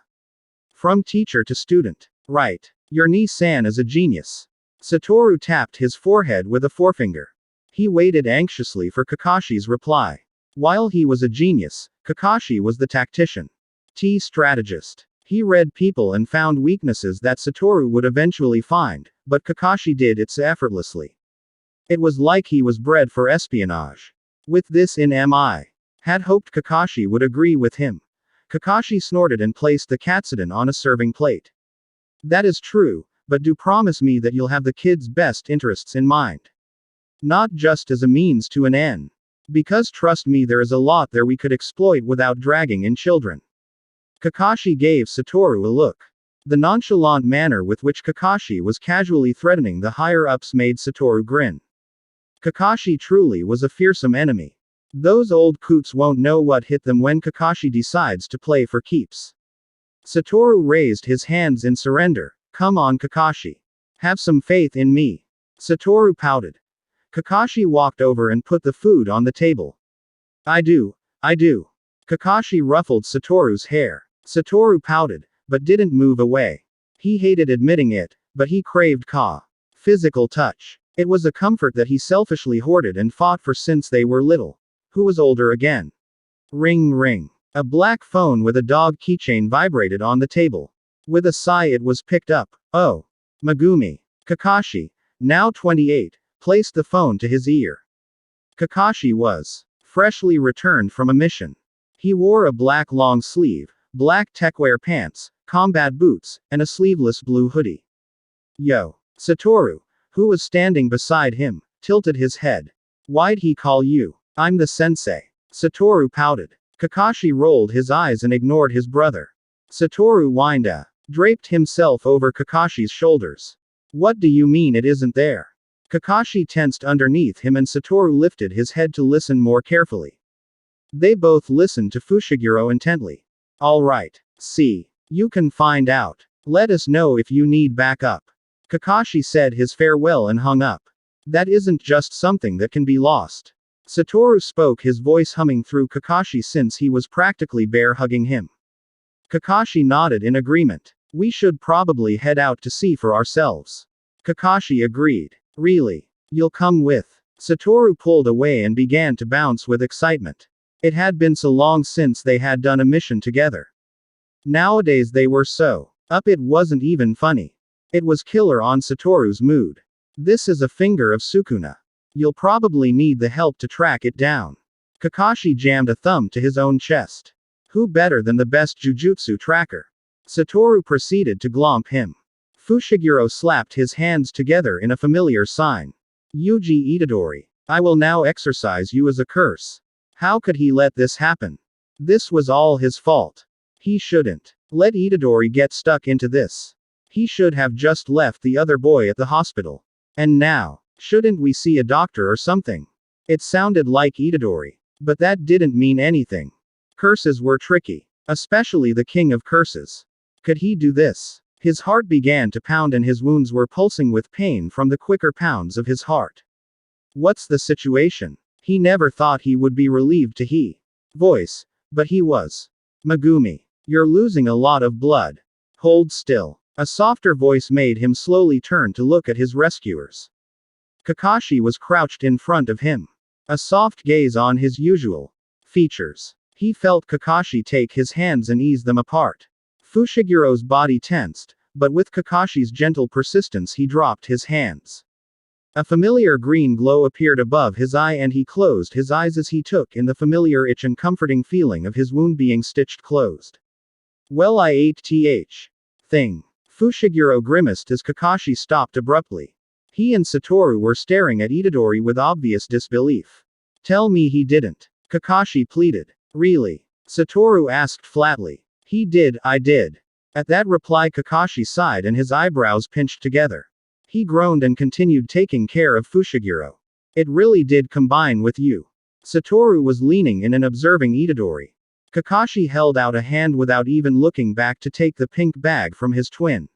From teacher to student. Right. Your Ni-san is a genius. Satoru tapped his forehead with a forefinger. He waited anxiously for Kakashi's reply. While he was a genius, Kakashi was the tactician. Strategist. He read people and found weaknesses that Satoru would eventually find, but Kakashi did it effortlessly. It was like he was bred for espionage. With this in MI. Had hoped Kakashi would agree with him. Kakashi snorted and placed the katsudon on a serving plate. That is true, but do promise me that you'll have the kid's best interests in mind. Not just as a means to an end. Because trust me, there is a lot there we could exploit without dragging in children. Kakashi gave Satoru a look. The nonchalant manner with which Kakashi was casually threatening the higher-ups made Satoru grin. Kakashi truly was a fearsome enemy. Those old coots won't know what hit them when Kakashi decides to play for keeps. Satoru raised his hands in surrender. Come on, Kakashi. Have some faith in me. Satoru pouted. Kakashi walked over and put the food on the table. I do. Kakashi ruffled Satoru's hair. Satoru pouted, but didn't move away. He hated admitting it, but he craved physical touch. It was a comfort that he selfishly hoarded and fought for since they were little. Who was older again? Ring ring. A black phone with a dog keychain vibrated on the table. With a sigh it was picked up. Oh. Megumi. Kakashi, now 28, placed the phone to his ear. Kakashi was freshly returned from a mission. He wore a black long sleeve, black techwear pants, combat boots, and a sleeveless blue hoodie. Yo. Satoru, who was standing beside him, tilted his head. Why'd he call you? I'm the sensei. Satoru pouted. Kakashi rolled his eyes and ignored his brother. Satoru whined draped himself over Kakashi's shoulders. What do you mean it isn't there? Kakashi tensed underneath him and Satoru lifted his head to listen more carefully. They both listened to Fushiguro intently. All right. See. You can find out. Let us know if you need backup. Kakashi said his farewell and hung up. That isn't just something that can be lost. Satoru spoke, his voice humming through Kakashi since he was practically bear hugging him. Kakashi nodded in agreement. We should probably head out to see for ourselves. Kakashi agreed. Really? You'll come with? Satoru pulled away and began to bounce with excitement. It had been so long since they had done a mission together. Nowadays they were so up it wasn't even funny. It was killer on Satoru's mood. This is a finger of Sukuna. You'll probably need the help to track it down. Kakashi jammed a thumb to his own chest. Who better than the best jujutsu tracker? Satoru proceeded to glomp him. Fushiguro slapped his hands together in a familiar sign. Yuji Itadori. I will now exorcise you as a curse. How could he let this happen? This was all his fault. He shouldn't let Itadori get stuck into this. He should have just left the other boy at the hospital. And now, shouldn't we see a doctor or something? It sounded like Itadori. But that didn't mean anything. Curses were tricky. Especially the king of curses. Could he do this? His heart began to pound and his wounds were pulsing with pain from the quicker pounds of his heart. What's the situation? He never thought he would be relieved to voice. But he was. Megumi. You're losing a lot of blood. Hold still. A softer voice made him slowly turn to look at his rescuers. Kakashi was crouched in front of him. A soft gaze on his usual features. He felt Kakashi take his hands and ease them apart. Fushiguro's body tensed, but with Kakashi's gentle persistence he dropped his hands. A familiar green glow appeared above his eye and he closed his eyes as he took in the familiar itch and comforting feeling of his wound being stitched closed. Well, I ate thing. Fushiguro grimaced as Kakashi stopped abruptly. He and Satoru were staring at Itadori with obvious disbelief. Tell me he didn't. Kakashi pleaded. Really? Satoru asked flatly. I did. At that reply Kakashi sighed and his eyebrows pinched together. He groaned and continued taking care of Fushiguro. It really did combine with you. Satoru was leaning in and observing Itadori. Kakashi held out a hand without even looking back to take the pink bag from his twin.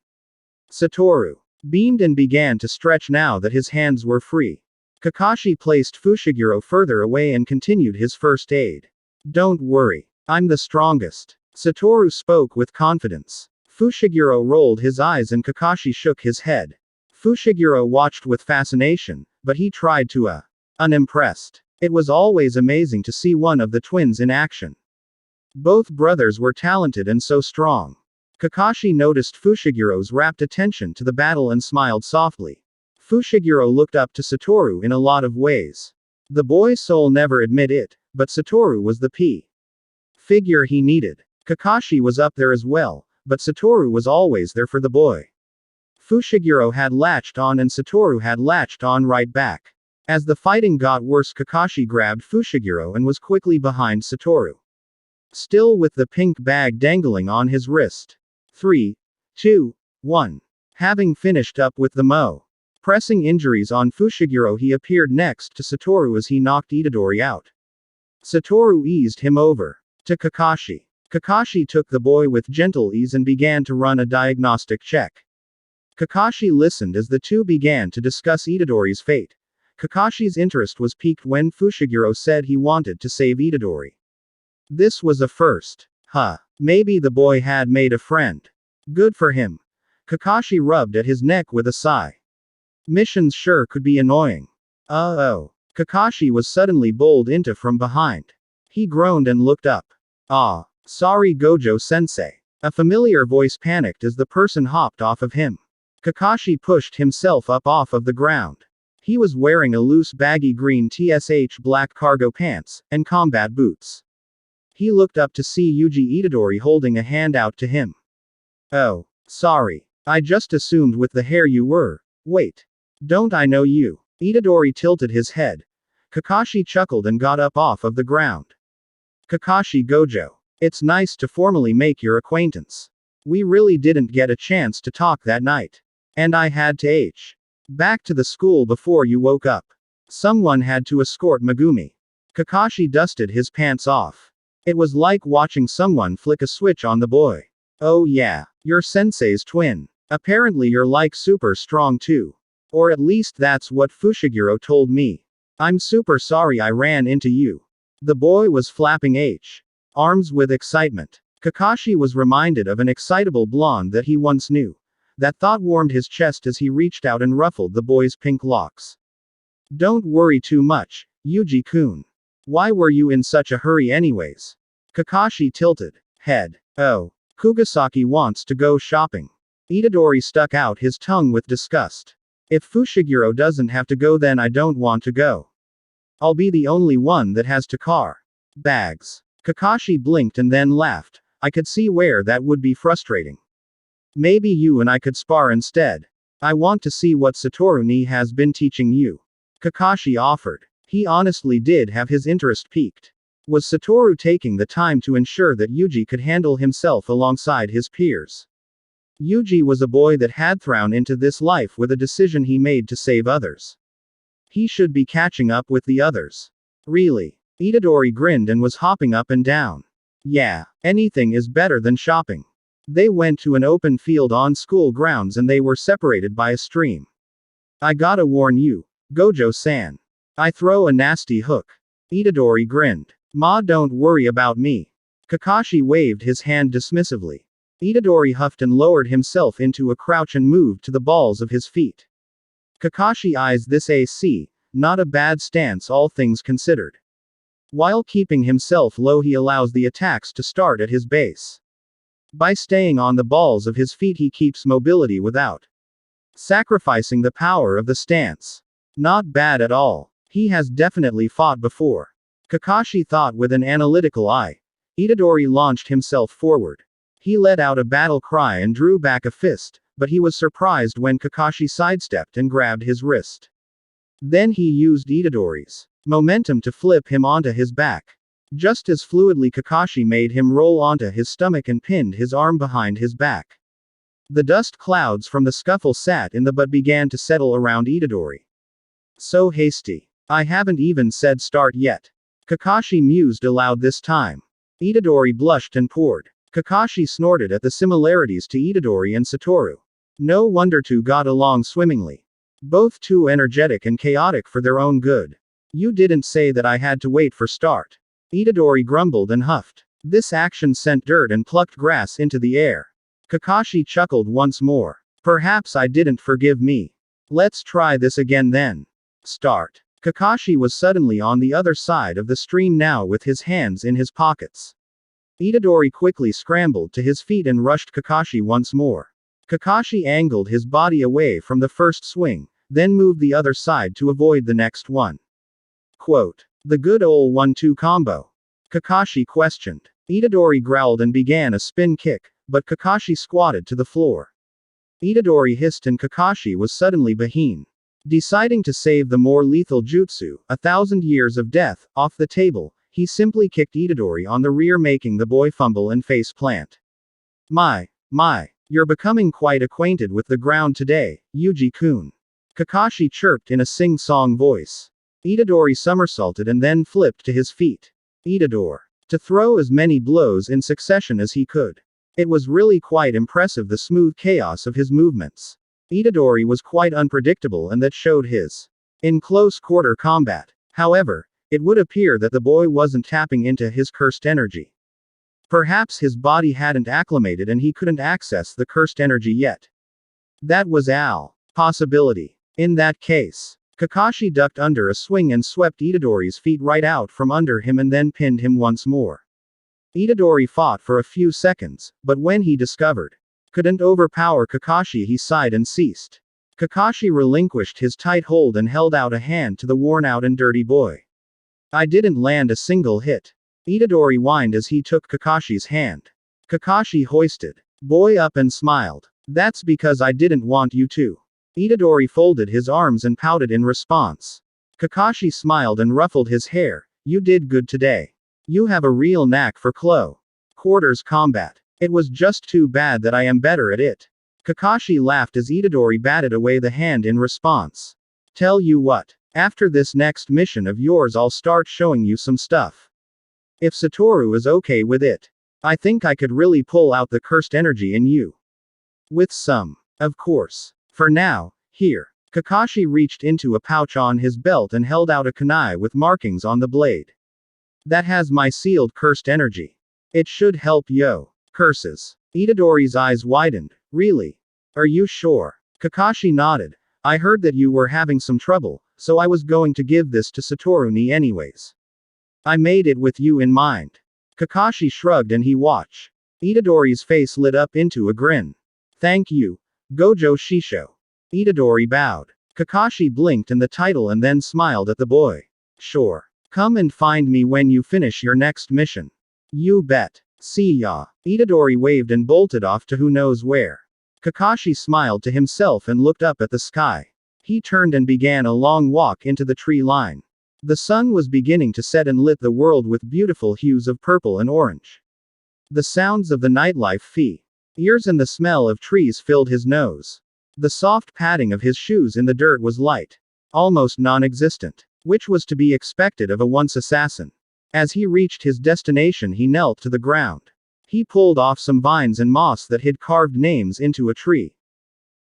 Satoru beamed and began to stretch now that his hands were free. Kakashi placed Fushiguro further away and continued his first aid. Don't worry. I'm the strongest. Satoru spoke with confidence. Fushiguro rolled his eyes and Kakashi shook his head. Fushiguro watched with fascination, but he tried to unimpressed. It was always amazing to see one of the twins in action. Both brothers were talented and so strong. Kakashi noticed Fushiguro's rapt attention to the battle and smiled softly. Fushiguro looked up to Satoru in a lot of ways. The boy's soul never admit it, but Satoru was the figure he needed. Kakashi was up there as well, but Satoru was always there for the boy. Fushiguro had latched on and Satoru had latched on right back. As the fighting got worse, Kakashi grabbed Fushiguro and was quickly behind Satoru. Still with the pink bag dangling on his wrist. 3, 2, 1. Having finished up with the pressing injuries on Fushiguro, he appeared next to Satoru as he knocked Itadori out. Satoru eased him over to Kakashi. Kakashi took the boy with gentle ease and began to run a diagnostic check. Kakashi listened as the two began to discuss Itadori's fate. Kakashi's interest was piqued when Fushiguro said he wanted to save Itadori. This was a first. Maybe the boy had made a friend. Good for him. Kakashi rubbed at his neck with a sigh. Missions sure could be annoying. Kakashi was suddenly bowled into from behind. He groaned and looked up. Sorry Gojo-sensei. A familiar voice panicked as the person hopped off of him. Kakashi pushed himself up off of the ground. He was wearing a loose baggy green black cargo pants, and combat boots. He looked up to see Yuji Itadori holding a hand out to him. Oh, sorry. I just assumed with the hair you were. Wait. Don't I know you? Itadori tilted his head. Kakashi chuckled and got up off of the ground. Kakashi Gojo. It's nice to formally make your acquaintance. We really didn't get a chance to talk that night. And I had to back to the school before you woke up. Someone had to escort Megumi. Kakashi dusted his pants off. It was like watching someone flick a switch on the boy. Oh yeah, you're sensei's twin. Apparently you're like super strong too. Or at least that's what Fushiguro told me. I'm super sorry I ran into you. The boy was flapping arms with excitement. Kakashi was reminded of an excitable blonde that he once knew. That thought warmed his chest as he reached out and ruffled the boy's pink locks. Don't worry too much, Yuji-kun. Why were you in such a hurry anyways? Kakashi tilted head. Oh, Kugasaki wants to go shopping. Itadori stuck out his tongue with disgust. If Fushiguro doesn't have to go, then I don't want to go. I'll be the only one that has to car bags. Kakashi blinked and then laughed. I could see where that would be frustrating. Maybe you and I could spar instead. I want to see what Satoru has been teaching you. Kakashi offered. He honestly did have his interest piqued. Was Satoru taking the time to ensure that Yuji could handle himself alongside his peers? Yuji was a boy that had thrown into this life with a decision he made to save others. He should be catching up with the others. Really? Itadori grinned and was hopping up and down. Yeah, anything is better than shopping. They went to an open field on school grounds and they were separated by a stream. I gotta warn you, Gojo-san. I throw a nasty hook. Itadori grinned. Ma, don't worry about me. Kakashi waved his hand dismissively. Itadori huffed and lowered himself into a crouch and moved to the balls of his feet. Kakashi eyes this AC, not a bad stance all things considered. While keeping himself low, he allows the attacks to start at his base. By staying on the balls of his feet, he keeps mobility without sacrificing the power of the stance. Not bad at all. He has definitely fought before. Kakashi thought with an analytical eye. Itadori launched himself forward. He let out a battle cry and drew back a fist, but he was surprised when Kakashi sidestepped and grabbed his wrist. Then he used Itadori's momentum to flip him onto his back. Just as fluidly, Kakashi made him roll onto his stomach and pinned his arm behind his back. The dust clouds from the scuffle sat in the but began to settle around Itadori. So hasty. I haven't even said start yet. Kakashi mused aloud this time. Itadori blushed and poured. Kakashi snorted at the similarities to Itadori and Satoru. No wonder two got along swimmingly. Both too energetic and chaotic for their own good. You didn't say that I had to wait for start. Itadori grumbled and huffed. This action sent dirt and plucked grass into the air. Kakashi chuckled once more. Perhaps I didn't forgive me. Let's try this again then. Start. Kakashi was suddenly on the other side of the stream now with his hands in his pockets. Itadori quickly scrambled to his feet and rushed Kakashi once more. Kakashi angled his body away from the first swing, then moved the other side to avoid the next one. Quote. The good ol' 1-2 combo. Kakashi questioned. Itadori growled and began a spin kick, but Kakashi squatted to the floor. Itadori hissed and Kakashi was suddenly behind. Deciding to save the more lethal jutsu, 1,000 years of death, off the table, he simply kicked Itadori on the rear making the boy fumble and face plant. My, you're becoming quite acquainted with the ground today, Yuji-kun. Kakashi chirped in a sing-song voice. Itadori somersaulted and then flipped to his feet. Itadori. To throw as many blows in succession as he could. It was really quite impressive the smooth chaos of his movements. Itadori was quite unpredictable and that showed his in close quarter combat. However, it would appear that the boy wasn't tapping into his cursed energy. Perhaps his body hadn't acclimated and he couldn't access the cursed energy yet. That was all possibility. In that case, Kakashi ducked under a swing and swept Itadori's feet right out from under him and then pinned him once more. Itadori fought for a few seconds, but when he discovered couldn't overpower Kakashi he sighed and ceased. Kakashi relinquished his tight hold and held out a hand to the worn-out and dirty boy. I didn't land a single hit. Itadori whined as he took Kakashi's hand. Kakashi hoisted boy up and smiled. That's because I didn't want you to. Itadori folded his arms and pouted in response. Kakashi smiled and ruffled his hair. You did good today. You have a real knack for quarters combat. It was just too bad that I am better at it. Kakashi laughed as Itadori batted away the hand in response. Tell you what, after this next mission of yours I'll start showing you some stuff. If Satoru is okay with it, I think I could really pull out the cursed energy in you. With some, of course. For now, here. Kakashi reached into a pouch on his belt and held out a kunai with markings on the blade. That has my sealed cursed energy. It should help yo. Curses. Itadori's eyes widened. Really? Are you sure? Kakashi nodded. I heard that you were having some trouble, so I was going to give this to Satoru anyways. I made it with you in mind. Kakashi shrugged and he watched. Itadori's face lit up into a grin. Thank you, Gojo Shisho. Itadori bowed. Kakashi blinked in the title and then smiled at the boy. Sure. Come and find me when you finish your next mission. You bet. See ya. Itadori waved and bolted off to who knows where. Kakashi smiled to himself and looked up at the sky. He turned and began a long walk into the tree line. The sun was beginning to set and lit the world with beautiful hues of purple and orange. The sounds of the nightlife ears and the smell of trees filled his nose. The soft padding of his shoes in the dirt was light. Almost non-existent. Which was to be expected of a once assassin. As he reached his destination he knelt to the ground. He pulled off some vines and moss that hid carved names into a tree.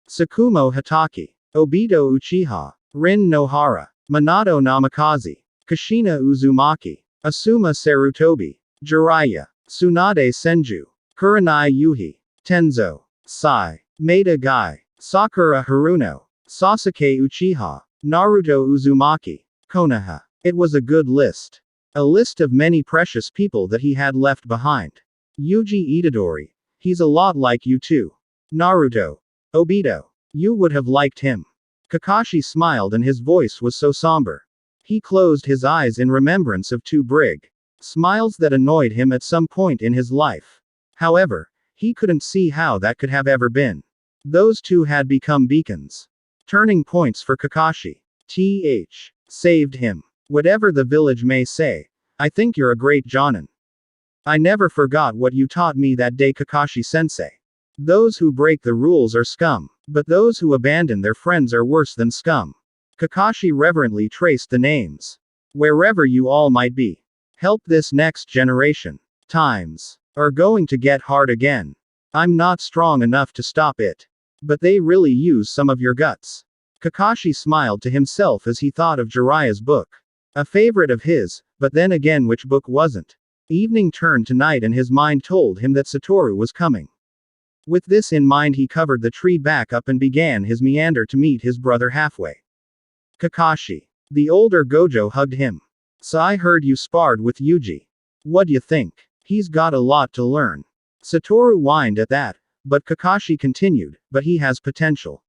Tsukumo Hatake. Obito Uchiha. Rin Nohara. Minato Namikaze. Kushina Uzumaki. Asuma Sarutobi. Jiraiya. Tsunade Senju. Kurenai Yuhi. Tenzo. Sai. Maeda Gai. Sakura Haruno. Sasuke Uchiha. Naruto Uzumaki. Konoha. It was a good list. A list of many precious people that he had left behind. Yuji Itadori. He's a lot like you too. Naruto. Obito. You would have liked him. Kakashi smiled and his voice was so somber. He closed his eyes in remembrance of two big smiles that annoyed him at some point in his life. However, he couldn't see how that could have ever been. Those two had become beacons. Turning points for Kakashi. Saved him. Whatever the village may say, I think you're a great jonin. I never forgot what you taught me that day, Kakashi-sensei. Those who break the rules are scum, but those who abandon their friends are worse than scum. Kakashi reverently traced the names. Wherever you all might be. Help this next generation. Times are going to get hard again. I'm not strong enough to stop it. But they really use some of your guts. Kakashi smiled to himself as he thought of Jiraiya's book. A favorite of his, But then again, which book wasn't? Evening turned to night and his mind told him that Satoru was coming. With this in mind, he covered the tree back up and began his meander to meet his brother halfway. Kakashi. The older Gojo hugged him. "So I heard you sparred with Yuji. What'd you think? He's got a lot to learn." Satoru whined at that, but Kakashi continued, "But he has potential."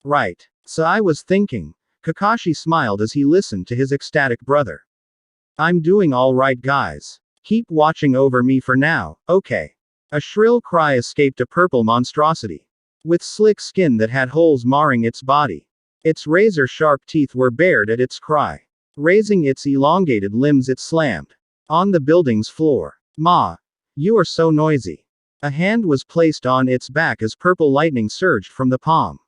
"Right. So I was thinking." Kakashi smiled as he listened to his ecstatic brother. "I'm doing all right, guys. Keep watching over me for now, okay?" A shrill cry escaped a purple monstrosity. With slick skin that had holes marring its body. Its razor-sharp teeth were bared at its cry. Raising its elongated limbs, it slammed on the building's floor. "Ma! You are so noisy." A hand was placed on its back as purple lightning surged from the palm.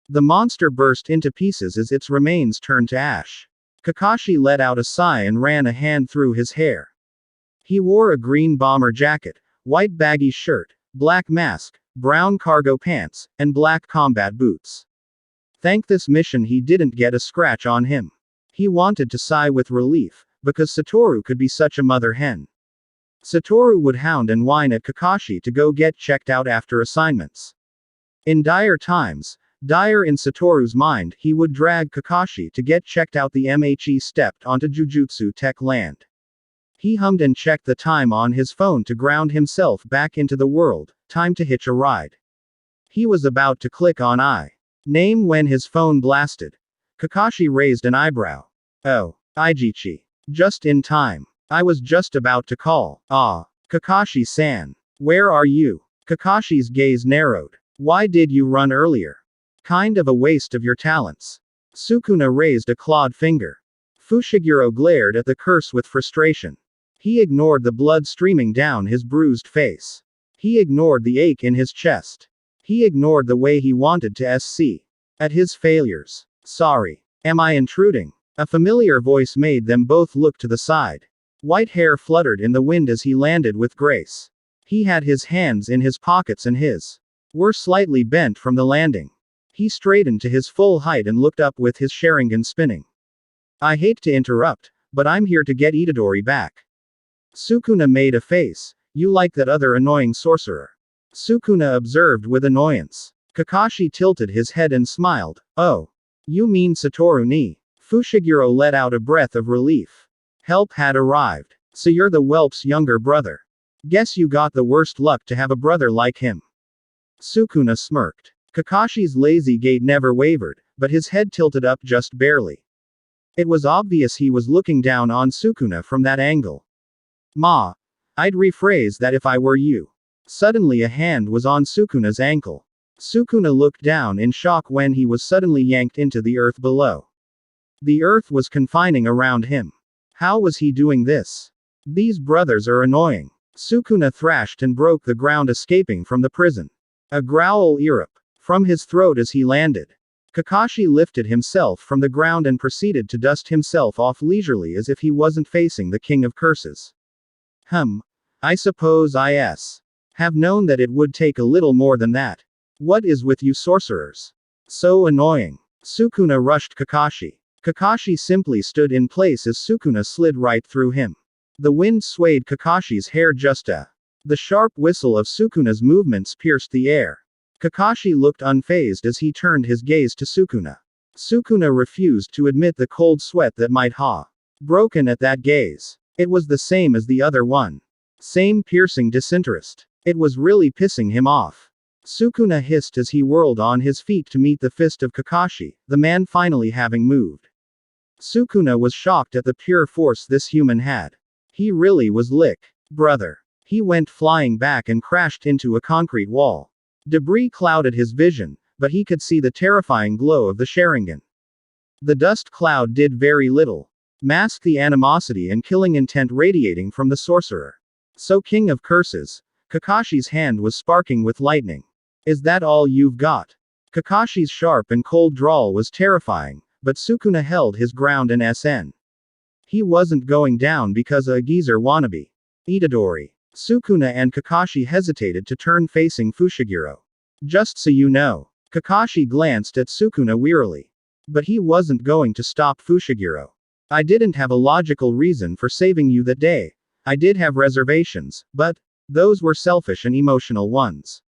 The monster burst into pieces as its remains turned to ash. Kakashi let out a sigh and ran a hand through his hair. He wore a green bomber jacket, white baggy shirt, black mask, brown cargo pants, and black combat boots. Thank this mission he didn't get a scratch on him. He wanted to sigh with relief, because Satoru could be such a mother hen. Satoru would hound and whine at Kakashi to go get checked out after assignments. In dire times, dire in Satoru's mind, he would drag Kakashi to get checked out. The MHE stepped onto Jujutsu Tech Land. He hummed and checked the time on his phone to ground himself back into the world. Time to hitch a ride. He was about to click on I name when his phone blasted. Kakashi raised an eyebrow. "Oh, Ijichi. Just in time. I was just about to call." "Ah, Kakashi-san. Where are you?" Kakashi's gaze narrowed. "Why did you run earlier? Kind of a waste of your talents." Sukuna raised a clawed finger. Fushiguro glared at the curse with frustration. He ignored the blood streaming down his bruised face. He ignored the ache in his chest. He ignored the way he wanted to SC at his failures. "Sorry. Am I intruding?" A familiar voice made them both look to the side. White hair fluttered in the wind as he landed with grace. He had his hands in his pockets and his were slightly bent from the landing. He straightened to his full height and looked up with his Sharingan spinning. "I hate to interrupt, but I'm here to get Itadori back." Sukuna made a face. "You like that other annoying sorcerer?" Sukuna observed with annoyance. Kakashi tilted his head and smiled. "Oh. You mean Satoru ni?" Fushiguro let out a breath of relief. Help had arrived. "So you're the whelp's younger brother. Guess you got the worst luck to have a brother like him." Sukuna smirked. Kakashi's lazy gait never wavered, but his head tilted up just barely. It was obvious he was looking down on Sukuna from that angle. "Ma. I'd rephrase that if I were you." Suddenly a hand was on Sukuna's ankle. Sukuna looked down in shock when he was suddenly yanked into the earth below. The earth was confining around him. How was he doing this? "These brothers are annoying." Sukuna thrashed and broke the ground, escaping from the prison. A growl erupted from his throat as he landed. Kakashi lifted himself from the ground and proceeded to dust himself off leisurely as if he wasn't facing the king of curses. I suppose have known that it would take a little more than that. What is with you sorcerers? So annoying." Sukuna rushed Kakashi. Kakashi simply stood in place as Sukuna slid right through him. The wind swayed Kakashi's hair just the sharp whistle of Sukuna's movements pierced the air. Kakashi looked unfazed as he turned his gaze to Sukuna. Sukuna refused to admit the cold sweat that might ha broken at that gaze. It was the same as the other one. Same piercing disinterest. It was really pissing him off. Sukuna hissed as he whirled on his feet to meet the fist of Kakashi, the man finally having moved. Sukuna was shocked at the pure force this human had. He really was lick. Brother. He went flying back and crashed into a concrete wall. Debris clouded his vision, but he could see the terrifying glow of the Sharingan. The dust cloud did very little. Mask the animosity and killing intent radiating from the sorcerer. "So king of curses." Kakashi's hand was sparking with lightning. "Is that all you've got?" Kakashi's sharp and cold drawl was terrifying, but Sukuna held his ground and SN. He wasn't going down because a geezer wannabe. "Itadori." Sukuna and Kakashi hesitated to turn facing Fushiguro. "Just so you know." Kakashi glanced at Sukuna wearily. But he wasn't going to stop Fushiguro. I didn't have a logical reason for saving you that day. I did have reservations, but those were selfish and emotional ones.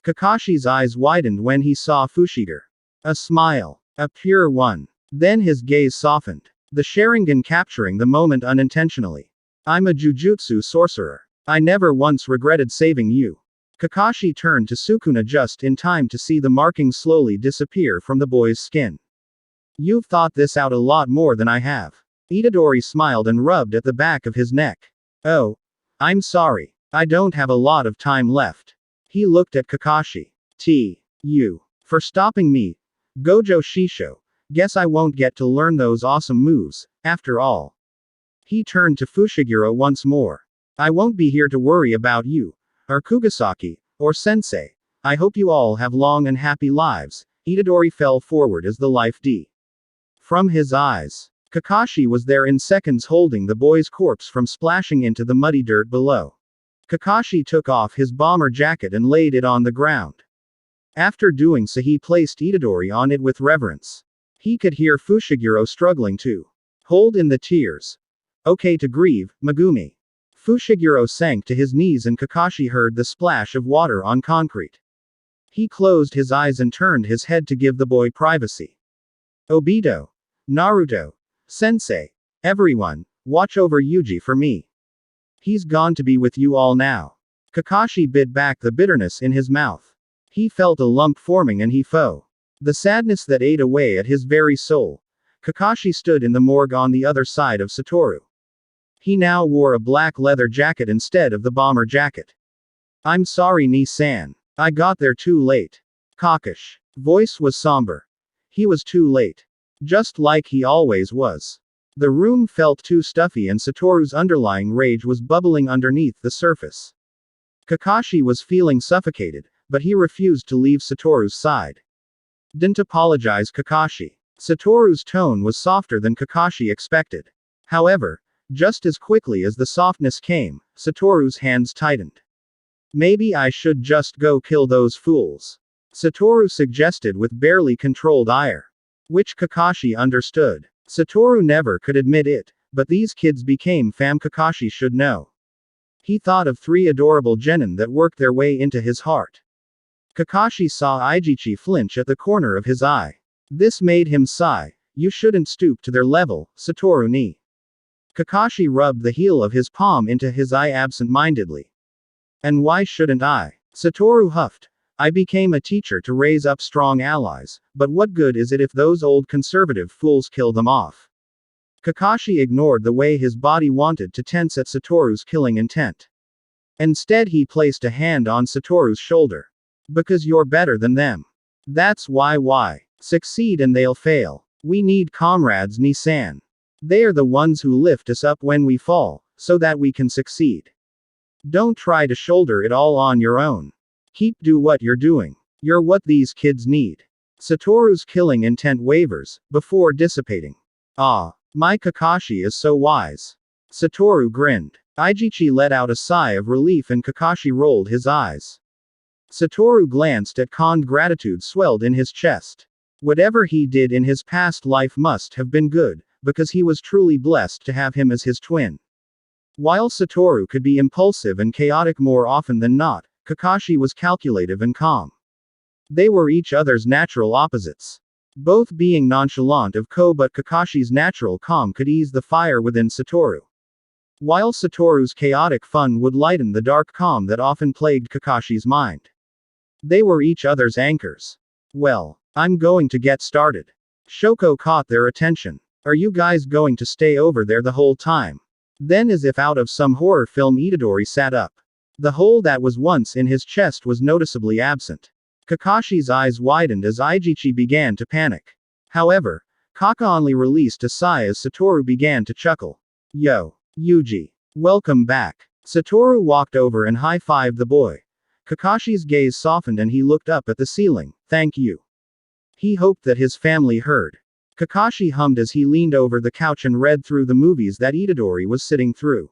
Kakashi's eyes widened when he saw Fushiguro. A smile. A pure one. Then his gaze softened. The Sharingan capturing the moment unintentionally. I'm a jujutsu sorcerer. I never once regretted saving you. Kakashi turned to Sukuna just in time to see the markings slowly disappear from the boy's skin. You've thought this out a lot more than I have. Itadori smiled and rubbed at the back of his neck. Oh. I'm sorry. I don't have a lot of time left. He looked at Kakashi. You. For stopping me. Gojo Shisho. Guess I won't get to learn those awesome moves, after all. He turned to Fushiguro once more. I won't be here to worry about you, or Kugasaki, or Sensei. I hope you all have long and happy lives. Itadori fell forward as the life D. From his eyes. Kakashi was there in seconds holding the boy's corpse from splashing into the muddy dirt below. Kakashi took off his bomber jacket and laid it on the ground. After doing so he placed Itadori on it with reverence. He could hear Fushiguro struggling to hold in the tears. Okay to grieve, Megumi. Fushiguro sank to his knees and Kakashi heard the splash of water on concrete. He closed his eyes and turned his head to give the boy privacy. Obito. Naruto. Sensei. Everyone, watch over Yuji for me. He's gone to be with you all now. Kakashi bit back the bitterness in his mouth. He felt a lump forming and he fell. The sadness that ate away at his very soul. Kakashi stood in the morgue on the other side of Satoru. He now wore a black leather jacket instead of the bomber jacket. I'm sorry Ni-san. I got there too late. Kakashi. Voice was somber. He was too late. Just like he always was. The room felt too stuffy and Satoru's underlying rage was bubbling underneath the surface. Kakashi was feeling suffocated, but he refused to leave Satoru's side. Didn't apologize Kakashi. Satoru's tone was softer than Kakashi expected. However, just as quickly as the softness came, Satoru's hands tightened. Maybe I should just go kill those fools. Satoru suggested with barely controlled ire. Which Kakashi understood. Satoru never could admit it, but these kids became fam Kakashi should know. He thought of 3 adorable genin that worked their way into his heart. Kakashi saw Itachi flinch at the corner of his eye. This made him sigh. You shouldn't stoop to their level, Satoru ni. Kakashi rubbed the heel of his palm into his eye absent-mindedly. And why shouldn't I? Satoru huffed. I became a teacher to raise up strong allies, but what good is it if those old conservative fools kill them off? Kakashi ignored the way his body wanted to tense at Satoru's killing intent. Instead he placed a hand on Satoru's shoulder. Because you're better than them. That's why. Succeed and they'll fail. We need comrades Ni-san. They are the ones who lift us up when we fall, so that we can succeed. Don't try to shoulder it all on your own. Do what you're doing. You're what these kids need. Satoru's killing intent wavers, before dissipating. Ah, my Kakashi is so wise. Satoru grinned. Itachi let out a sigh of relief and Kakashi rolled his eyes. Satoru glanced at calm gratitude swelled in his chest. Whatever he did in his past life must have been good, because he was truly blessed to have him as his twin. While Satoru could be impulsive and chaotic more often than not, Kakashi was calculative and calm. They were each other's natural opposites. Both being nonchalant but Kakashi's natural calm could ease the fire within Satoru. While Satoru's chaotic fun would lighten the dark calm that often plagued Kakashi's mind. They were each other's anchors. Well, I'm going to get started. Shoko caught their attention. Are you guys going to stay over there the whole time? Then as if out of some horror film Itadori sat up. The hole that was once in his chest was noticeably absent. Kakashi's eyes widened as Itachi began to panic. However, Kaka only released a sigh as Satoru began to chuckle. Yo, Yuji. Welcome back. Satoru walked over and high-fived the boy. Kakashi's gaze softened and he looked up at the ceiling. Thank you. He hoped that his family heard. Kakashi hummed as he leaned over the couch and read through the movies that Itadori was sitting through.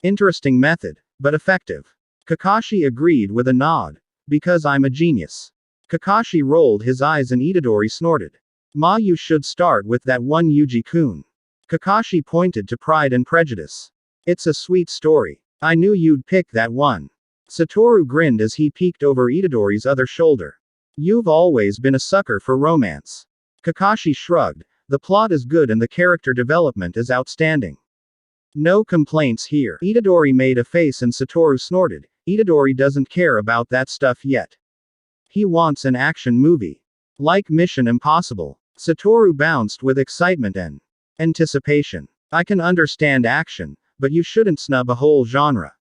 Interesting method, but effective. Kakashi agreed with a nod. Because I'm a genius. Kakashi rolled his eyes and Itadori snorted. Ma, you should start with that one Yuji-kun. Kakashi pointed to Pride and Prejudice. It's a sweet story. I knew you'd pick that one. Satoru grinned as he peeked over Itadori's other shoulder. You've always been a sucker for romance. Kakashi shrugged. The plot is good and the character development is outstanding. No complaints here. Itadori made a face and Satoru snorted. Itadori doesn't care about that stuff yet. He wants an action movie. Like Mission Impossible. Satoru bounced with excitement and anticipation. I can understand action, but you shouldn't snub a whole genre.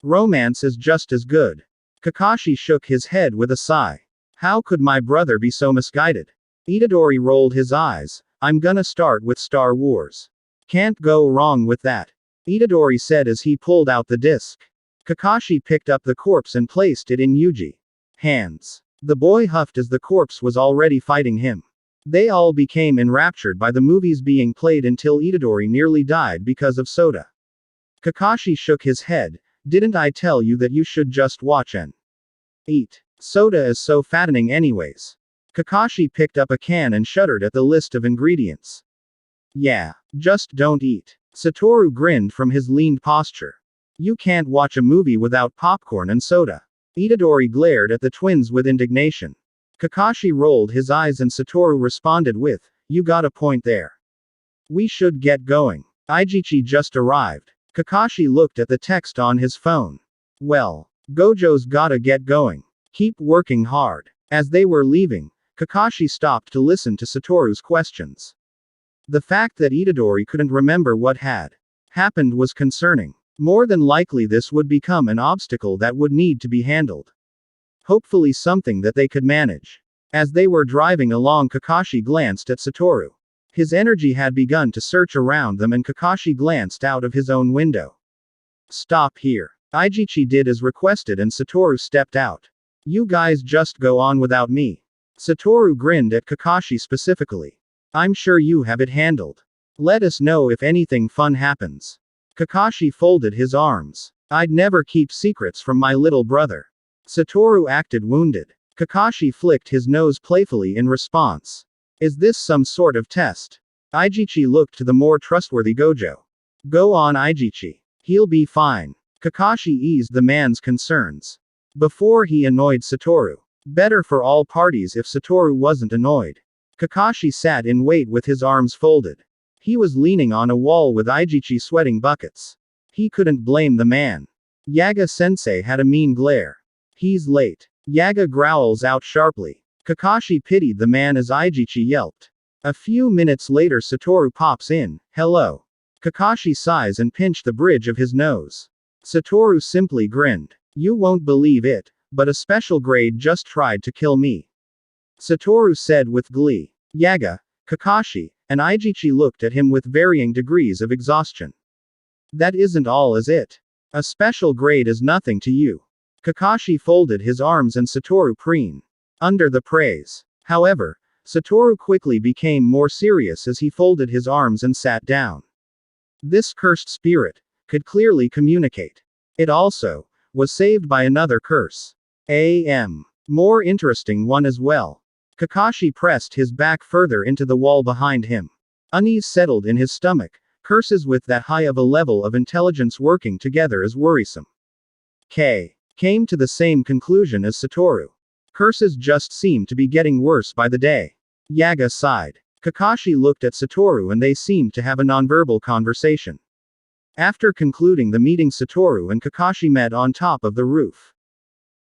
Romance is just as good. Kakashi shook his head with a sigh. How could my brother be so misguided? Itadori rolled his eyes. I'm gonna start with Star Wars. Can't go wrong with that. Itadori said as he pulled out the disc. Kakashi picked up the corpse and placed it in Yuji's hands. The boy huffed as the corpse was already fighting him. They all became enraptured by the movies being played until Itadori nearly died because of soda. Kakashi shook his head. Didn't I tell you that you should just watch and eat? Soda is so fattening anyways. Kakashi picked up a can and shuddered at the list of ingredients. Yeah, just don't eat. Satoru grinned from his lean posture. You can't watch a movie without popcorn and soda. Itadori glared at the twins with indignation. Kakashi rolled his eyes and Satoru responded with, you got a point there. We should get going. Aijichi just arrived. Kakashi looked at the text on his phone. Well, Gojo's gotta get going. Keep working hard. As they were leaving, Kakashi stopped to listen to Satoru's questions. The fact that Itadori couldn't remember what had happened was concerning. More than likely this would become an obstacle that would need to be handled. Hopefully something that they could manage. As they were driving along, Kakashi glanced at Satoru. His energy had begun to search around them and Kakashi glanced out of his own window. Stop here. Aijichi did as requested and Satoru stepped out. You guys just go on without me. Satoru grinned at Kakashi specifically. I'm sure you have it handled. Let us know if anything fun happens. Kakashi folded his arms. I'd never keep secrets from my little brother. Satoru acted wounded. Kakashi flicked his nose playfully in response. Is this some sort of test? Aijichi looked to the more trustworthy Gojo. Go on, Aijichi. He'll be fine. Kakashi eased the man's concerns. Before he annoyed Satoru. Better for all parties if Satoru wasn't annoyed. Kakashi sat in wait with his arms folded. He was leaning on a wall with Aijichi sweating buckets. He couldn't blame the man. Yaga-sensei had a mean glare. He's late. Yaga growls out sharply. Kakashi pitied the man as Aijichi yelped. A few minutes later Satoru pops in. Hello. Kakashi sighs and pinched the bridge of his nose. Satoru simply grinned. You won't believe it, but a special grade just tried to kill me. Satoru said with glee. Yaga, Kakashi, and Aijichi looked at him with varying degrees of exhaustion. That isn't all, is it? A special grade is nothing to you. Kakashi folded his arms and Satoru preened under the praise. However, Satoru quickly became more serious as he folded his arms and sat down. This cursed spirit could clearly communicate. It also was saved by another curse. More interesting one as well. Kakashi pressed his back further into the wall behind him. Unease settled in his stomach. Curses with that high of a level of intelligence working together is worrisome. Came to the same conclusion as Satoru. Curses just seem to be getting worse by the day. Yaga sighed. Kakashi looked at Satoru and they seemed to have a nonverbal conversation. After concluding the meeting, Satoru and Kakashi met on top of the roof.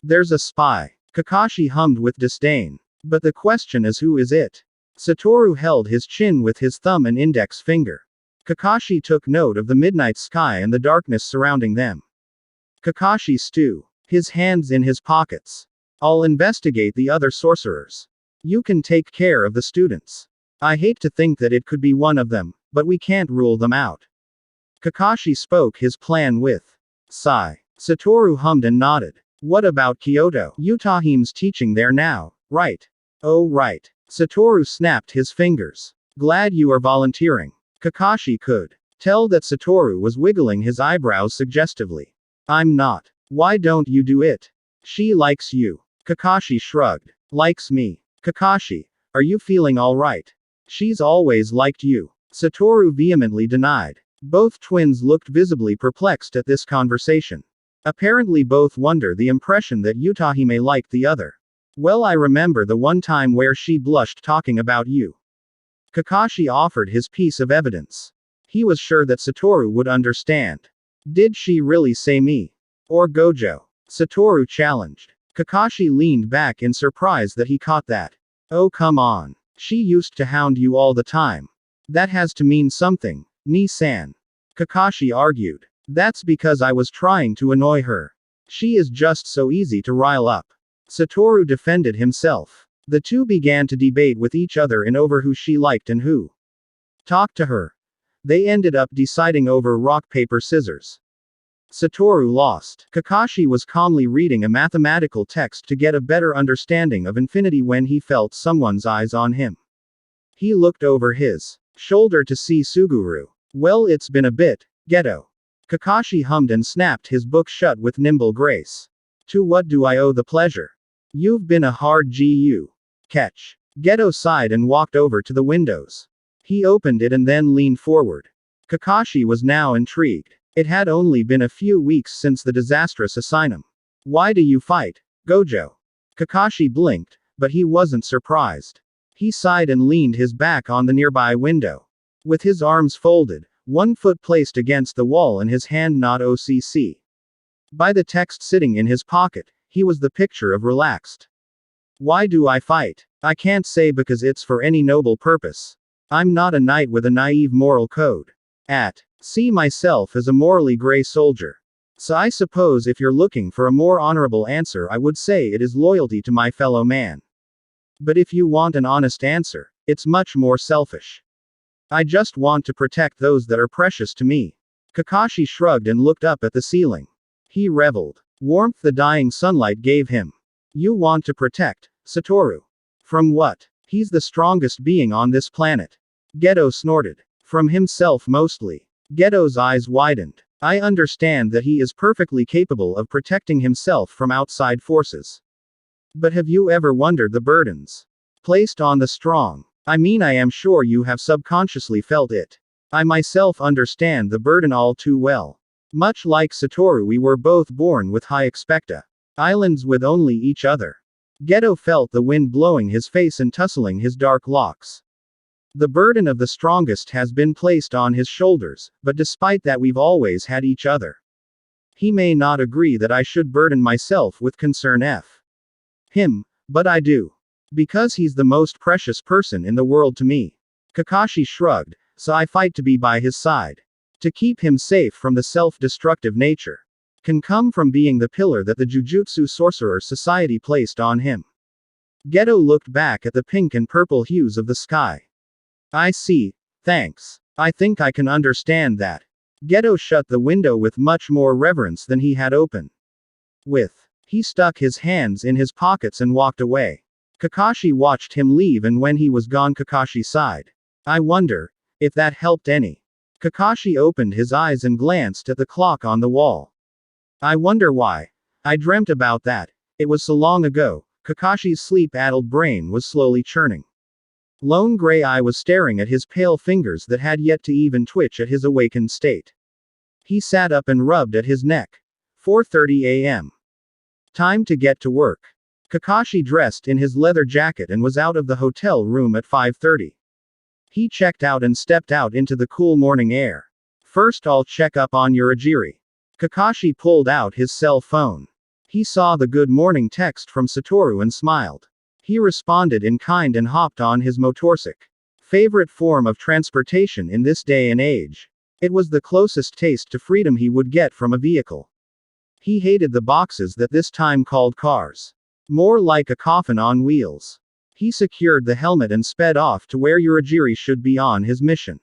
There's a spy. Kakashi hummed with disdain. But the question is, who is it? Satoru held his chin with his thumb and index finger. Kakashi took note of the midnight sky and the darkness surrounding them. Kakashi stew. His hands in his pockets. I'll investigate the other sorcerers. You can take care of the students. I hate to think that it could be one of them, but we can't rule them out. Kakashi spoke his plan with sigh. Satoru hummed and nodded. What about Kyoto? Utahime's teaching there now, right? Oh right. Satoru snapped his fingers. Glad you are volunteering. Kakashi could tell that Satoru was wiggling his eyebrows suggestively. I'm not. Why don't you do it? She likes you. Kakashi shrugged. Likes me. Kakashi, are you feeling alright? She's always liked you. Satoru vehemently denied. Both twins looked visibly perplexed at this conversation. Apparently both wonder the impression that Utahime liked the other. Well, I remember the one time where she blushed talking about you. Kakashi offered his piece of evidence. He was sure that Satoru would understand. Did she really say me? Or Gojo? Satoru challenged. Kakashi leaned back in surprise that he caught that. Oh, come on. She used to hound you all the time. That has to mean something, Ni-san. Kakashi argued. That's because I was trying to annoy her. She is just so easy to rile up. Satoru defended himself. The two began to debate with each other in over who she liked and who talked to her. They ended up deciding over rock paper scissors. Satoru lost. Kakashi was calmly reading a mathematical text to get a better understanding of infinity when he felt someone's eyes on him. He looked over his shoulder to see Suguru. Well, it's been a bit, Geto. Kakashi hummed and snapped his book shut with nimble grace. To what do I owe the pleasure? You've been a hard GU. Catch. Geto sighed and walked over to the windows. He opened it and then leaned forward. Kakashi was now intrigued. It had only been a few weeks since the disastrous assignment. Why do you fight, Gojo? Kakashi blinked, but he wasn't surprised. He sighed and leaned his back on the nearby window. With his arms folded, one foot placed against the wall and his hand not OCC. By the text sitting in his pocket, he was the picture of relaxed. Why do I fight? I can't say because it's for any noble purpose. I'm not a knight with a naive moral code. See myself as a morally gray soldier. So I suppose if you're looking for a more honorable answer, I would say it is loyalty to my fellow man. But if you want an honest answer, it's much more selfish. I just want to protect those that are precious to me. Kakashi shrugged and looked up at the ceiling. He reveled. Warmth the dying sunlight gave him. You want to protect Satoru. From what? He's the strongest being on this planet. Geto snorted. From himself mostly. Geto's eyes widened. I understand that he is perfectly capable of protecting himself from outside forces. But have you ever wondered the burdens placed on the strong? I mean, I am sure you have subconsciously felt it. I myself understand the burden all too well. Much like Satoru, we were both born with high expecta islands with only each other. Geto felt the wind blowing his face and tussling his dark locks. The burden of the strongest has been placed on his shoulders, but despite that we've always had each other. He may not agree that I should burden myself with concern him, but I do. Because he's the most precious person in the world to me. Kakashi shrugged, so I fight to be by his side. To keep him safe from the self-destructive nature. Can come from being the pillar that the Jujutsu Sorcerer Society placed on him. Geto looked back at the pink and purple hues of the sky. I see, thanks. I think I can understand that. Geto shut the window with much more reverence than he had opened. He stuck his hands in his pockets and walked away. Kakashi watched him leave, and when he was gone, Kakashi sighed. I wonder if that helped any. Kakashi opened his eyes and glanced at the clock on the wall. I wonder why. I dreamt about that. It was so long ago. Kakashi's sleep-addled brain was slowly churning. Lone Gray Eye was staring at his pale fingers that had yet to even twitch at his awakened state. He sat up and rubbed at his neck. 4:30 a.m. Time to get to work. Kakashi dressed in his leather jacket and was out of the hotel room at 5:30. He checked out and stepped out into the cool morning air. First, I'll check up on Uragiri. Kakashi pulled out his cell phone. He saw the good morning text from Satoru and smiled. He responded in kind and hopped on his motorcycle. Favorite form of transportation in this day and age. It was the closest taste to freedom he would get from a vehicle. He hated the boxes that this time called cars. More like a coffin on wheels. He secured the helmet and sped off to where Uragiri should be on his mission.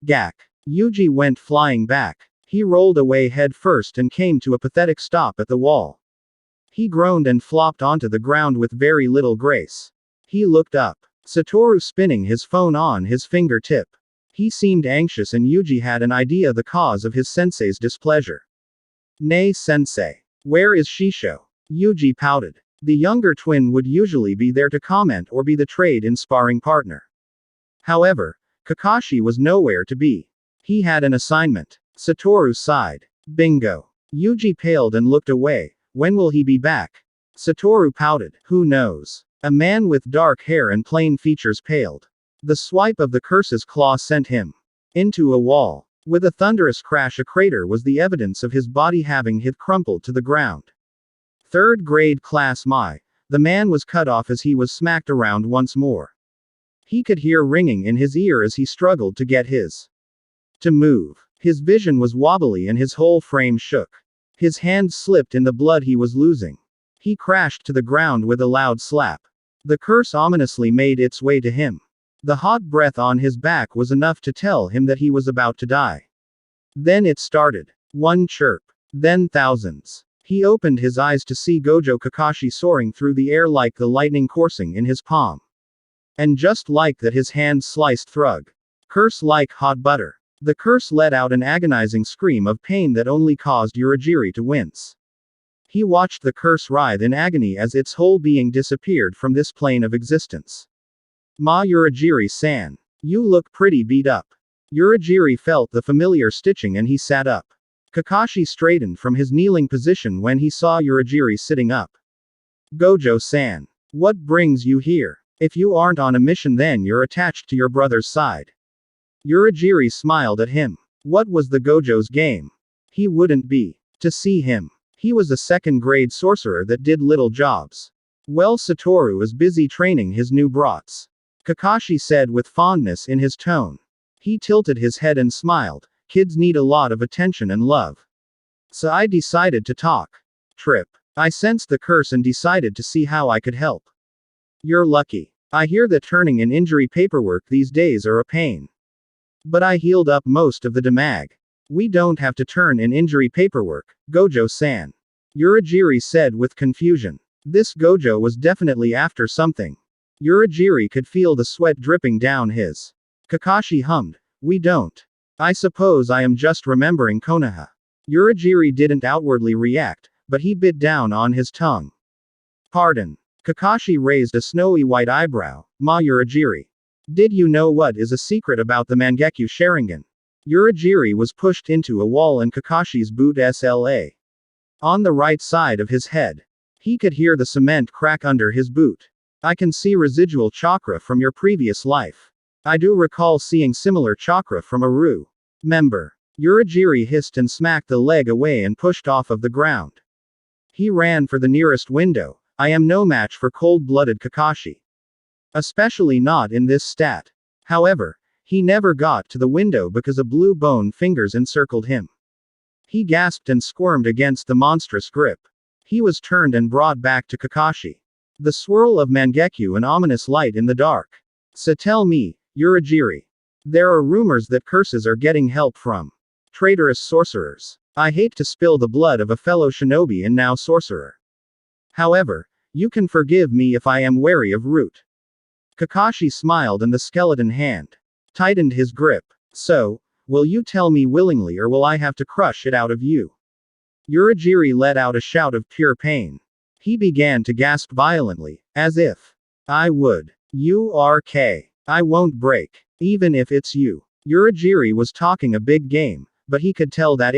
Gak. Yuji went flying back. He rolled away head first and came to a pathetic stop at the wall. He groaned and flopped onto the ground with very little grace. He looked up. Satoru spinning his phone on his fingertip. He seemed anxious, and Yuji had an idea the cause of his sensei's displeasure. Nay, sensei. Where is Shisho? Yuji pouted. The younger twin would usually be there to comment or be the trade in sparring partner. However, Kakashi was nowhere to be. He had an assignment. Satoru sighed. Bingo. Yuji paled and looked away. When will he be back? Satoru pouted. Who knows? A man with dark hair and plain features paled. The swipe of the curse's claw sent him into a wall. With a thunderous crash, a crater was the evidence of his body having hit crumpled to the ground. Third grade class Mai. The man was cut off as he was smacked around once more. He could hear ringing in his ear as he struggled to get to move. His vision was wobbly and his whole frame shook. His hand slipped in the blood he was losing. He crashed to the ground with a loud slap. The curse ominously made its way to him. The hot breath on his back was enough to tell him that he was about to die. Then it started. One chirp. Then thousands. He opened his eyes to see Gojo Kakashi soaring through the air like the lightning coursing in his palm. And just like that, his hand sliced through. Curse like hot butter. The curse let out an agonizing scream of pain that only caused Urajiri to wince. He watched the curse writhe in agony as its whole being disappeared from this plane of existence. Ma Urajiri-san. You look pretty beat up. Urajiri felt the familiar stitching and he sat up. Kakashi straightened from his kneeling position when he saw Urajiri sitting up. Gojo-san. What brings you here? If you aren't on a mission, then you're attached to your brother's side. Urajiri smiled at him. What was the Gojo's game? He wouldn't be. To see him. He was a second-grade sorcerer that did little jobs. Well, Satoru is busy training his new brats. Kakashi said with fondness in his tone. He tilted his head and smiled. Kids need a lot of attention and love. So I decided to talk. Trip. I sensed the curse and decided to see how I could help. You're lucky. I hear that turning in injury paperwork these days are a pain. But I healed up most of the damage. We don't have to turn in injury paperwork, Gojo-san. Urajiri said with confusion. This Gojo was definitely after something. Urajiri could feel the sweat dripping down his. Kakashi hummed. We don't. I suppose I am just remembering Konoha. Urajiri didn't outwardly react, but he bit down on his tongue. Pardon. Kakashi raised a snowy white eyebrow. Ma Urajiri. Did you know what is a secret about the Mangekyo Sharingan? Urajiri was pushed into a wall and Kakashi's boot SLA. On the right side of his head. He could hear the cement crack under his boot. I can see residual chakra from your previous life. I do recall seeing similar chakra from a Ru member. Urajiri hissed and smacked the leg away and pushed off of the ground. He ran for the nearest window. I am no match for cold-blooded Kakashi. Especially not in this stat. However, he never got to the window because a blue bone fingers encircled him. He gasped and squirmed against the monstrous grip. He was turned and brought back to Kakashi. The swirl of Mangekyo and ominous light in the dark. So tell me, Urajiri. There are rumors that curses are getting help from traitorous sorcerers. I hate to spill the blood of a fellow shinobi and now sorcerer. However, you can forgive me if I am wary of Root. Kakashi smiled and the skeleton hand tightened his grip. So, will you tell me willingly or will I have to crush it out of you? Urajiri let out a shout of pure pain. He began to gasp violently, as if. I would. U-R-K. I won't break. Even if it's you. Urajiri was talking a big game, but he could tell that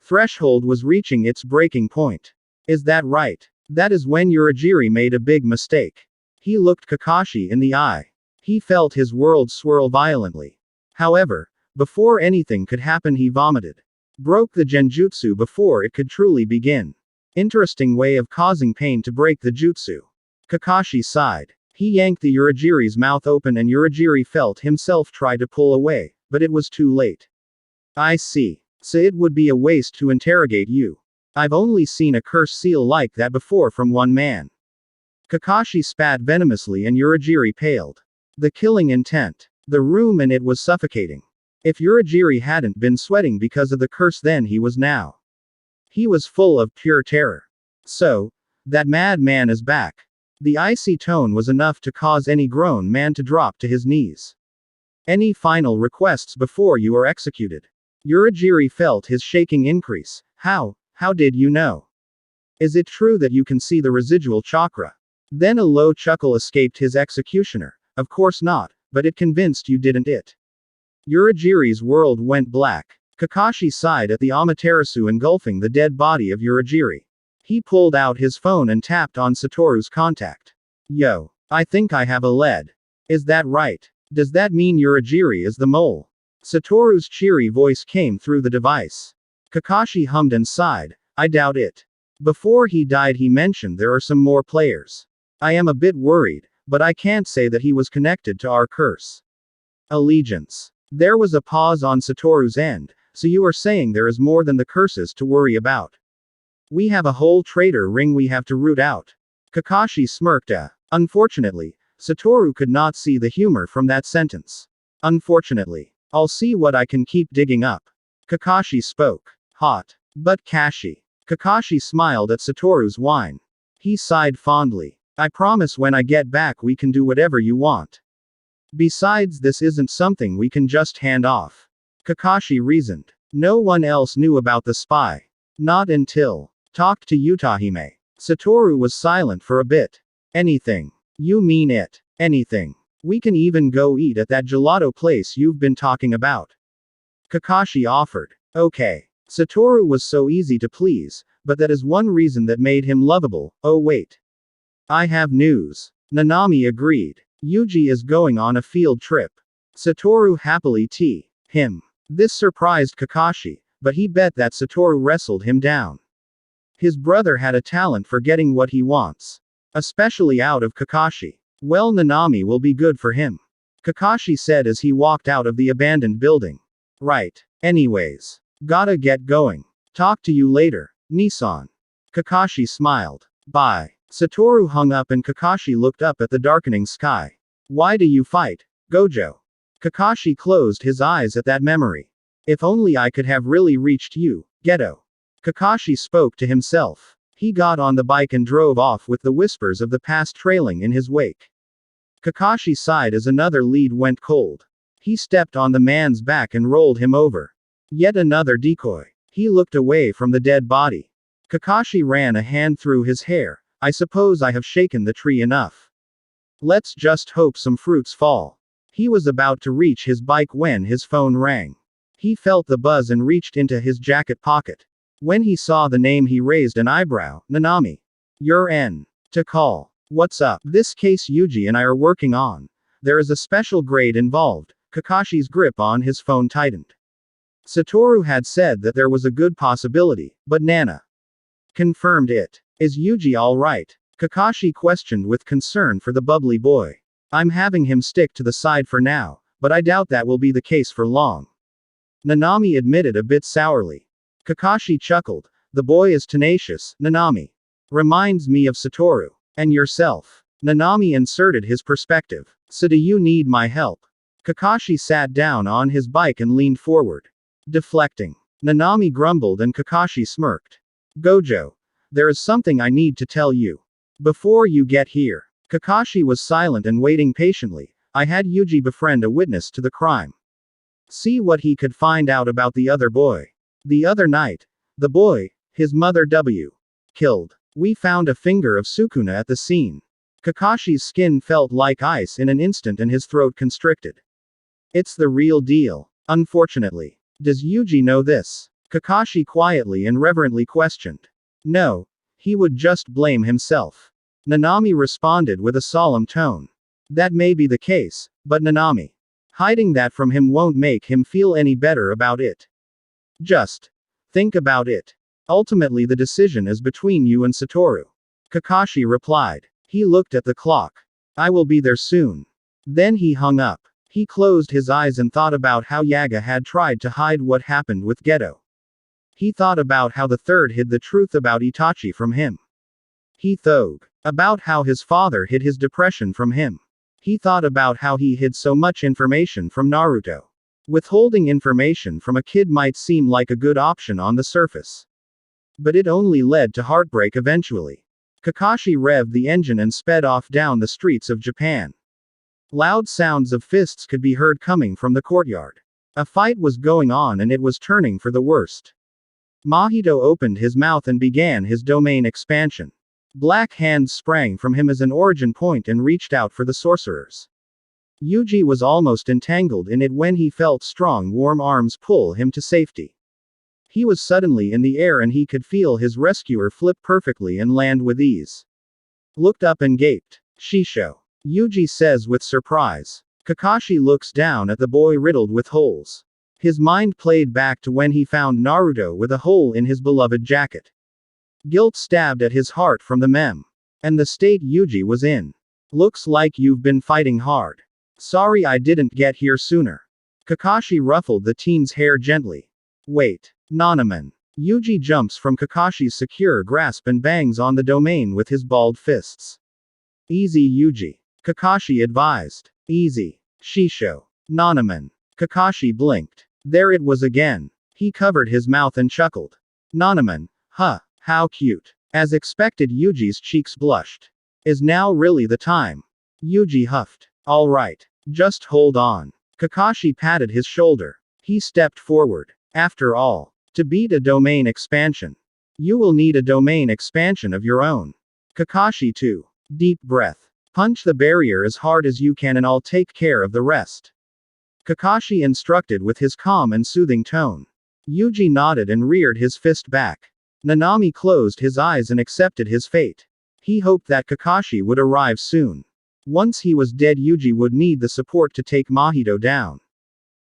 threshold was reaching its breaking point. Is that right? That is when Urajiri made a big mistake. He looked Kakashi in the eye. He felt his world swirl violently. However, before anything could happen he vomited. Broke the genjutsu before it could truly begin. Interesting way of causing pain to break the jutsu. Kakashi sighed. He yanked the Urajiri's mouth open and Urajiri felt himself try to pull away, but it was too late. I see. So it would be a waste to interrogate you. I've only seen a curse seal like that before from one man. Kakashi spat venomously and Urajiri paled. The killing intent. The room and it was suffocating. If Urajiri hadn't been sweating because of the curse then he was now. He was full of pure terror. So, that madman is back. The icy tone was enough to cause any grown man to drop to his knees. Any final requests before you are executed? Urajiri felt his shaking increase. How did you know? Is it true that you can see the residual chakra? Then a low chuckle escaped his executioner. Of course not, but it convinced you didn't it? Uragiri's world went black. Kakashi sighed at the Amaterasu engulfing the dead body of Uragiri. He pulled out his phone and tapped on Satoru's contact. Yo, I think I have a lead. Is that right? Does that mean Uragiri is the mole? Satoru's cheery voice came through the device. Kakashi hummed and sighed. I doubt it. Before he died he mentioned there are some more players. I am a bit worried, but I can't say that he was connected to our curse. Allegiance. There was a pause on Satoru's end, so you are saying there is more than the curses to worry about. We have a whole traitor ring we have to root out. Kakashi smirked. Unfortunately, Satoru could not see the humor from that sentence. Unfortunately. I'll see what I can keep digging up. Kakashi spoke. Hot. But Kashi. Kakashi smiled at Satoru's whine. He sighed fondly. I promise when I get back we can do whatever you want. Besides, this isn't something we can just hand off. Kakashi reasoned. No one else knew about the spy. Not until. Talked to Utahime. Satoru was silent for a bit. Anything. You mean it? Anything. We can even go eat at that gelato place you've been talking about. Kakashi offered. Okay. Satoru was so easy to please, but that is one reason that made him lovable. Oh wait. I have news. Nanami agreed. Yuji is going on a field trip. Satoru happily him. This surprised Kakashi, but he bet that Satoru wrestled him down. His brother had a talent for getting what he wants. Especially out of Kakashi. Well, Nanami will be good for him. Kakashi said as he walked out of the abandoned building. Right. Anyways. Gotta get going. Talk to you later, Nissan. Kakashi smiled. Bye. Satoru hung up and Kakashi looked up at the darkening sky. Why do you fight, Gojo? Kakashi closed his eyes at that memory. If only I could have really reached you, Geto. Kakashi spoke to himself. He got on the bike and drove off with the whispers of the past trailing in his wake. Kakashi sighed as another lead went cold. He stepped on the man's back and rolled him over. Yet another decoy. He looked away from the dead body. Kakashi ran a hand through his hair. I suppose I have shaken the tree enough. Let's just hope some fruits fall. He was about to reach his bike when his phone rang. He felt the buzz and reached into his jacket pocket. When he saw the name he raised an eyebrow. Nanami. You're N. To call. What's up? This case Yuji and I are working on. There is a special grade involved. Kakashi's grip on his phone tightened. Satoru had said that there was a good possibility, but Nana confirmed it. Is Yuji alright? Kakashi questioned with concern for the bubbly boy. I'm having him stick to the side for now, but I doubt that will be the case for long. Nanami admitted a bit sourly. Kakashi chuckled. The boy is tenacious, Nanami. Reminds me of Satoru. And yourself. Nanami inserted his perspective. So do you need my help? Kakashi sat down on his bike and leaned forward. Deflecting. Nanami grumbled and Kakashi smirked. Gojo. There is something I need to tell you. Before you get here. Kakashi was silent and waiting patiently. I had Yuji befriend a witness to the crime. See what he could find out about the other boy. The other night. The boy, his mother W. Killed. We found a finger of Sukuna at the scene. Kakashi's skin felt like ice in an instant and his throat constricted. It's the real deal. Unfortunately. Does Yuji know this? Kakashi quietly and reverently questioned. No. He would just blame himself. Nanami responded with a solemn tone. That may be the case, but Nanami. Hiding that from him won't make him feel any better about it. Just think about it. Ultimately the decision is between you and Satoru. Kakashi replied. He looked at the clock. I will be there soon. Then he hung up. He closed his eyes and thought about how Yaga had tried to hide what happened with Geto. He thought about how the third hid the truth about Itachi from him. He thought about how his father hid his depression from him. He thought about how he hid so much information from Naruto. Withholding information from a kid might seem like a good option on the surface. But it only led to heartbreak eventually. Kakashi revved the engine and sped off down the streets of Japan. Loud sounds of fists could be heard coming from the courtyard. A fight was going on and it was turning for the worst. Mahito opened his mouth and began his domain expansion. Black hands sprang from him as an origin point and reached out for the sorcerers. Yuji was almost entangled in it when he felt strong warm arms pull him to safety. He was suddenly in the air and he could feel his rescuer flip perfectly and land with ease. Looked up and gaped. Shisho. Yuji says with surprise. Kakashi looks down at the boy riddled with holes. His mind played back to when he found Naruto with a hole in his beloved jacket. Guilt stabbed at his heart from the mem. And the state Yuji was in. Looks like you've been fighting hard. Sorry I didn't get here sooner. Kakashi ruffled the teen's hair gently. Wait. Nanaman. Yuji jumps from Kakashi's secure grasp and bangs on the domain with his balled fists. Easy Yuji. Kakashi advised. Easy. Shisho. Nanaman. Kakashi blinked. There it was again. He covered his mouth and chuckled. Nanaman. Huh, how cute. As expected Yuji's cheeks blushed. Is now really the time? Yuji huffed. Alright. Just hold on. Kakashi patted his shoulder. He stepped forward. After all, to beat a domain expansion, you will need a domain expansion of your own. Kakashi too. Deep breath. Punch the barrier as hard as you can and I'll take care of the rest. Kakashi instructed with his calm and soothing tone. Yuji nodded and reared his fist back. Nanami closed his eyes and accepted his fate. He hoped that Kakashi would arrive soon. Once he was dead Yuji would need the support to take Mahito down.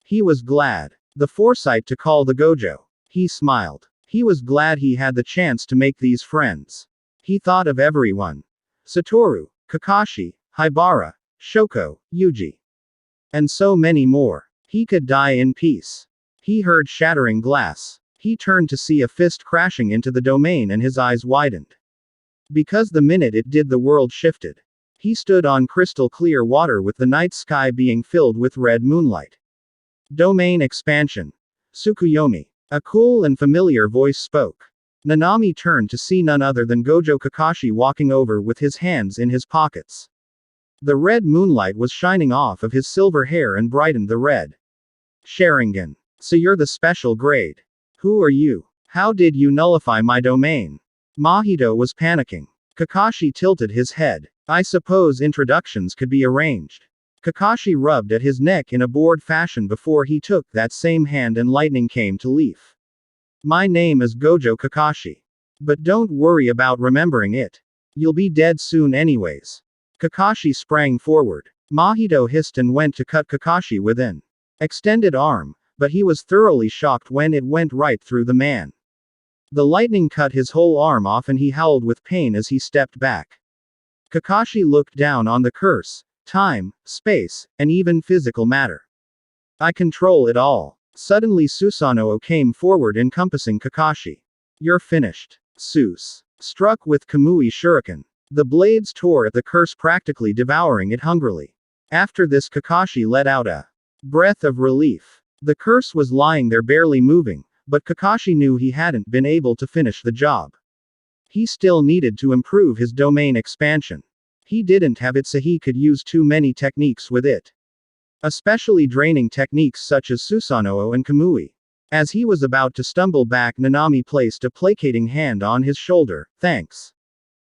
He was glad. The foresight to call the Gojo. He smiled. He was glad he had the chance to make these friends. He thought of everyone. Satoru, Kakashi, Haibara, Shoko, Yuji. And so many more. He could die in peace. He heard shattering glass. He turned to see a fist crashing into the domain and his eyes widened. Because the minute it did the world shifted. He stood on crystal clear water with the night sky being filled with red moonlight. Domain expansion. Tsukuyomi. A cool and familiar voice spoke. Nanami turned to see none other than Gojo Kakashi walking over with his hands in his pockets. The red moonlight was shining off of his silver hair and brightened the red. Sharingan. So you're the special grade. Who are you? How did you nullify my domain? Mahito was panicking. Kakashi tilted his head. I suppose introductions could be arranged. Kakashi rubbed at his neck in a bored fashion before he took that same hand and lightning came to leaf. My name is Gojo Kakashi. But don't worry about remembering it. You'll be dead soon anyways. Kakashi sprang forward. Mahito hissed and went to cut Kakashi with an extended arm, but he was thoroughly shocked when it went right through the man. The lightning cut his whole arm off and he howled with pain as he stepped back. Kakashi looked down on the curse. Time, space, and even physical matter. I control it all. Suddenly Susanoo came forward encompassing Kakashi. You're finished. Sus. Struck with Kamui Shuriken. The blades tore at the curse practically devouring it hungrily. After this Kakashi let out a breath of relief. The curse was lying there barely moving, but Kakashi knew he hadn't been able to finish the job. He still needed to improve his domain expansion. He didn't have it so he could use too many techniques with it. Especially draining techniques such as Susanoo and Kamui. As he was about to stumble back Nanami placed a placating hand on his shoulder. Thanks.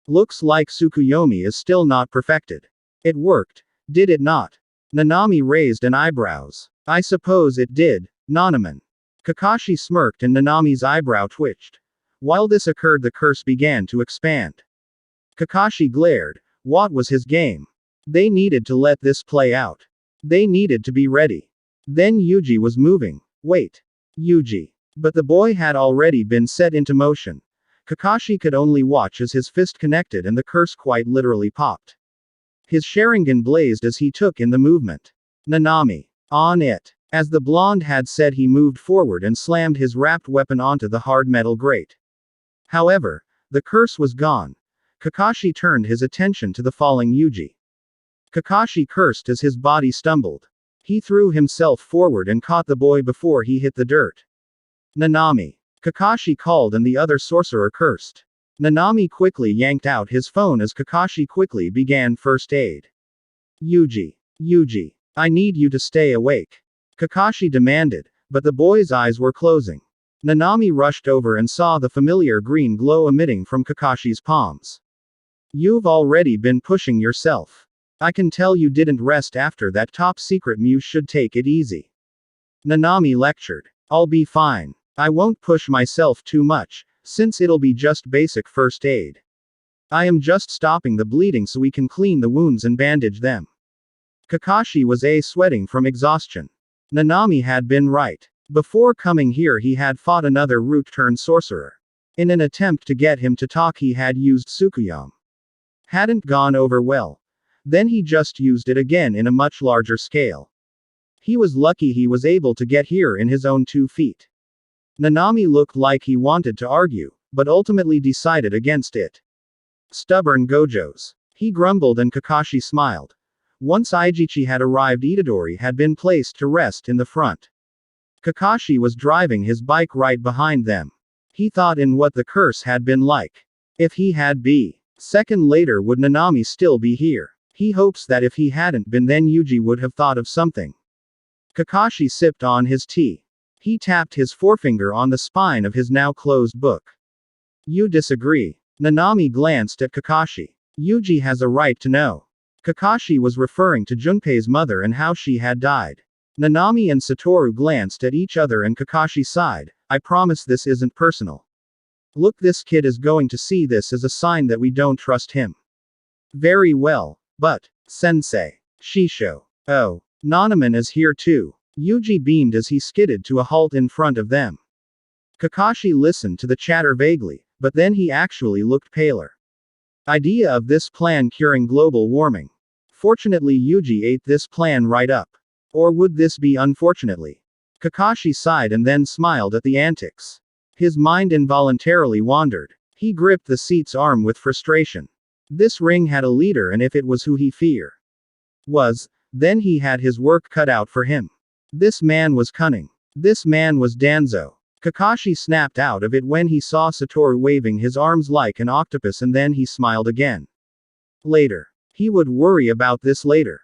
Looks like Tsukuyomi is still not perfected. It worked, did it not? Nanami raised an eyebrows. I suppose it did, Nanaman. Kakashi smirked and Nanami's eyebrow twitched. While this occurred the curse began to expand. Kakashi glared. What was his game? They needed to let this play out. They needed to be ready. Then Yuji was moving. Wait. Yuji. But the boy had already been set into motion. Kakashi could only watch as his fist connected and the curse quite literally popped. His Sharingan blazed as he took in the movement. Nanami. On it. As the blonde had said he moved forward and slammed his wrapped weapon onto the hard metal grate. However, the curse was gone. Kakashi turned his attention to the falling Yuji. Kakashi cursed as his body stumbled. He threw himself forward and caught the boy before he hit the dirt. Nanami. Kakashi called and the other sorcerer cursed. Nanami quickly yanked out his phone as Kakashi quickly began first aid. Yuji. Yuji. I need you to stay awake. Kakashi demanded, but the boy's eyes were closing. Nanami rushed over and saw the familiar green glow emitting from Kakashi's palms. You've already been pushing yourself. I can tell you didn't rest after that top secret. You should take it easy. Nanami lectured. I'll be fine. I won't push myself too much, since it'll be just basic first aid. I am just stopping the bleeding so we can clean the wounds and bandage them. Kakashi was sweating from exhaustion. Nanami had been right. Before coming here he had fought another root-turned-sorcerer. In an attempt to get him to talk he had used Tsukuyama. Hadn't gone over well. Then he just used it again in a much larger scale. He was lucky he was able to get here in his own 2 feet. Nanami looked like he wanted to argue, but ultimately decided against it. Stubborn Gojos. He grumbled and Kakashi smiled. Once Ijichi had arrived, Itadori had been placed to rest in the front. Kakashi was driving his bike right behind them. He thought in what the curse had been like. If he had been. Second later, would Nanami still be here? He hopes that if he hadn't been, then Yuji would have thought of something. Kakashi sipped on his tea. He tapped his forefinger on the spine of his now closed book. You disagree? Nanami glanced at Kakashi. Yuji has a right to know. Kakashi was referring to Junpei's mother and how she had died. Nanami and Satoru glanced at each other and Kakashi sighed. I promise this isn't personal. Look, this kid is going to see this as a sign that we don't trust him. Very well, but, sensei. Shisho. Oh. Nanaman is here too. Yuji beamed as he skidded to a halt in front of them. Kakashi listened to the chatter vaguely, but then he actually looked paler. Idea of this plan curing global warming. Fortunately Yuji ate this plan right up. Or would this be unfortunately? Kakashi sighed and then smiled at the antics. His mind involuntarily wandered. He gripped the seat's arm with frustration. This ring had a leader, and if it was who he feared was, then he had his work cut out for him. This man was cunning. This man was Danzo. Kakashi snapped out of it when he saw Satoru waving his arms like an octopus, and then he smiled again. Later. He would worry about this later.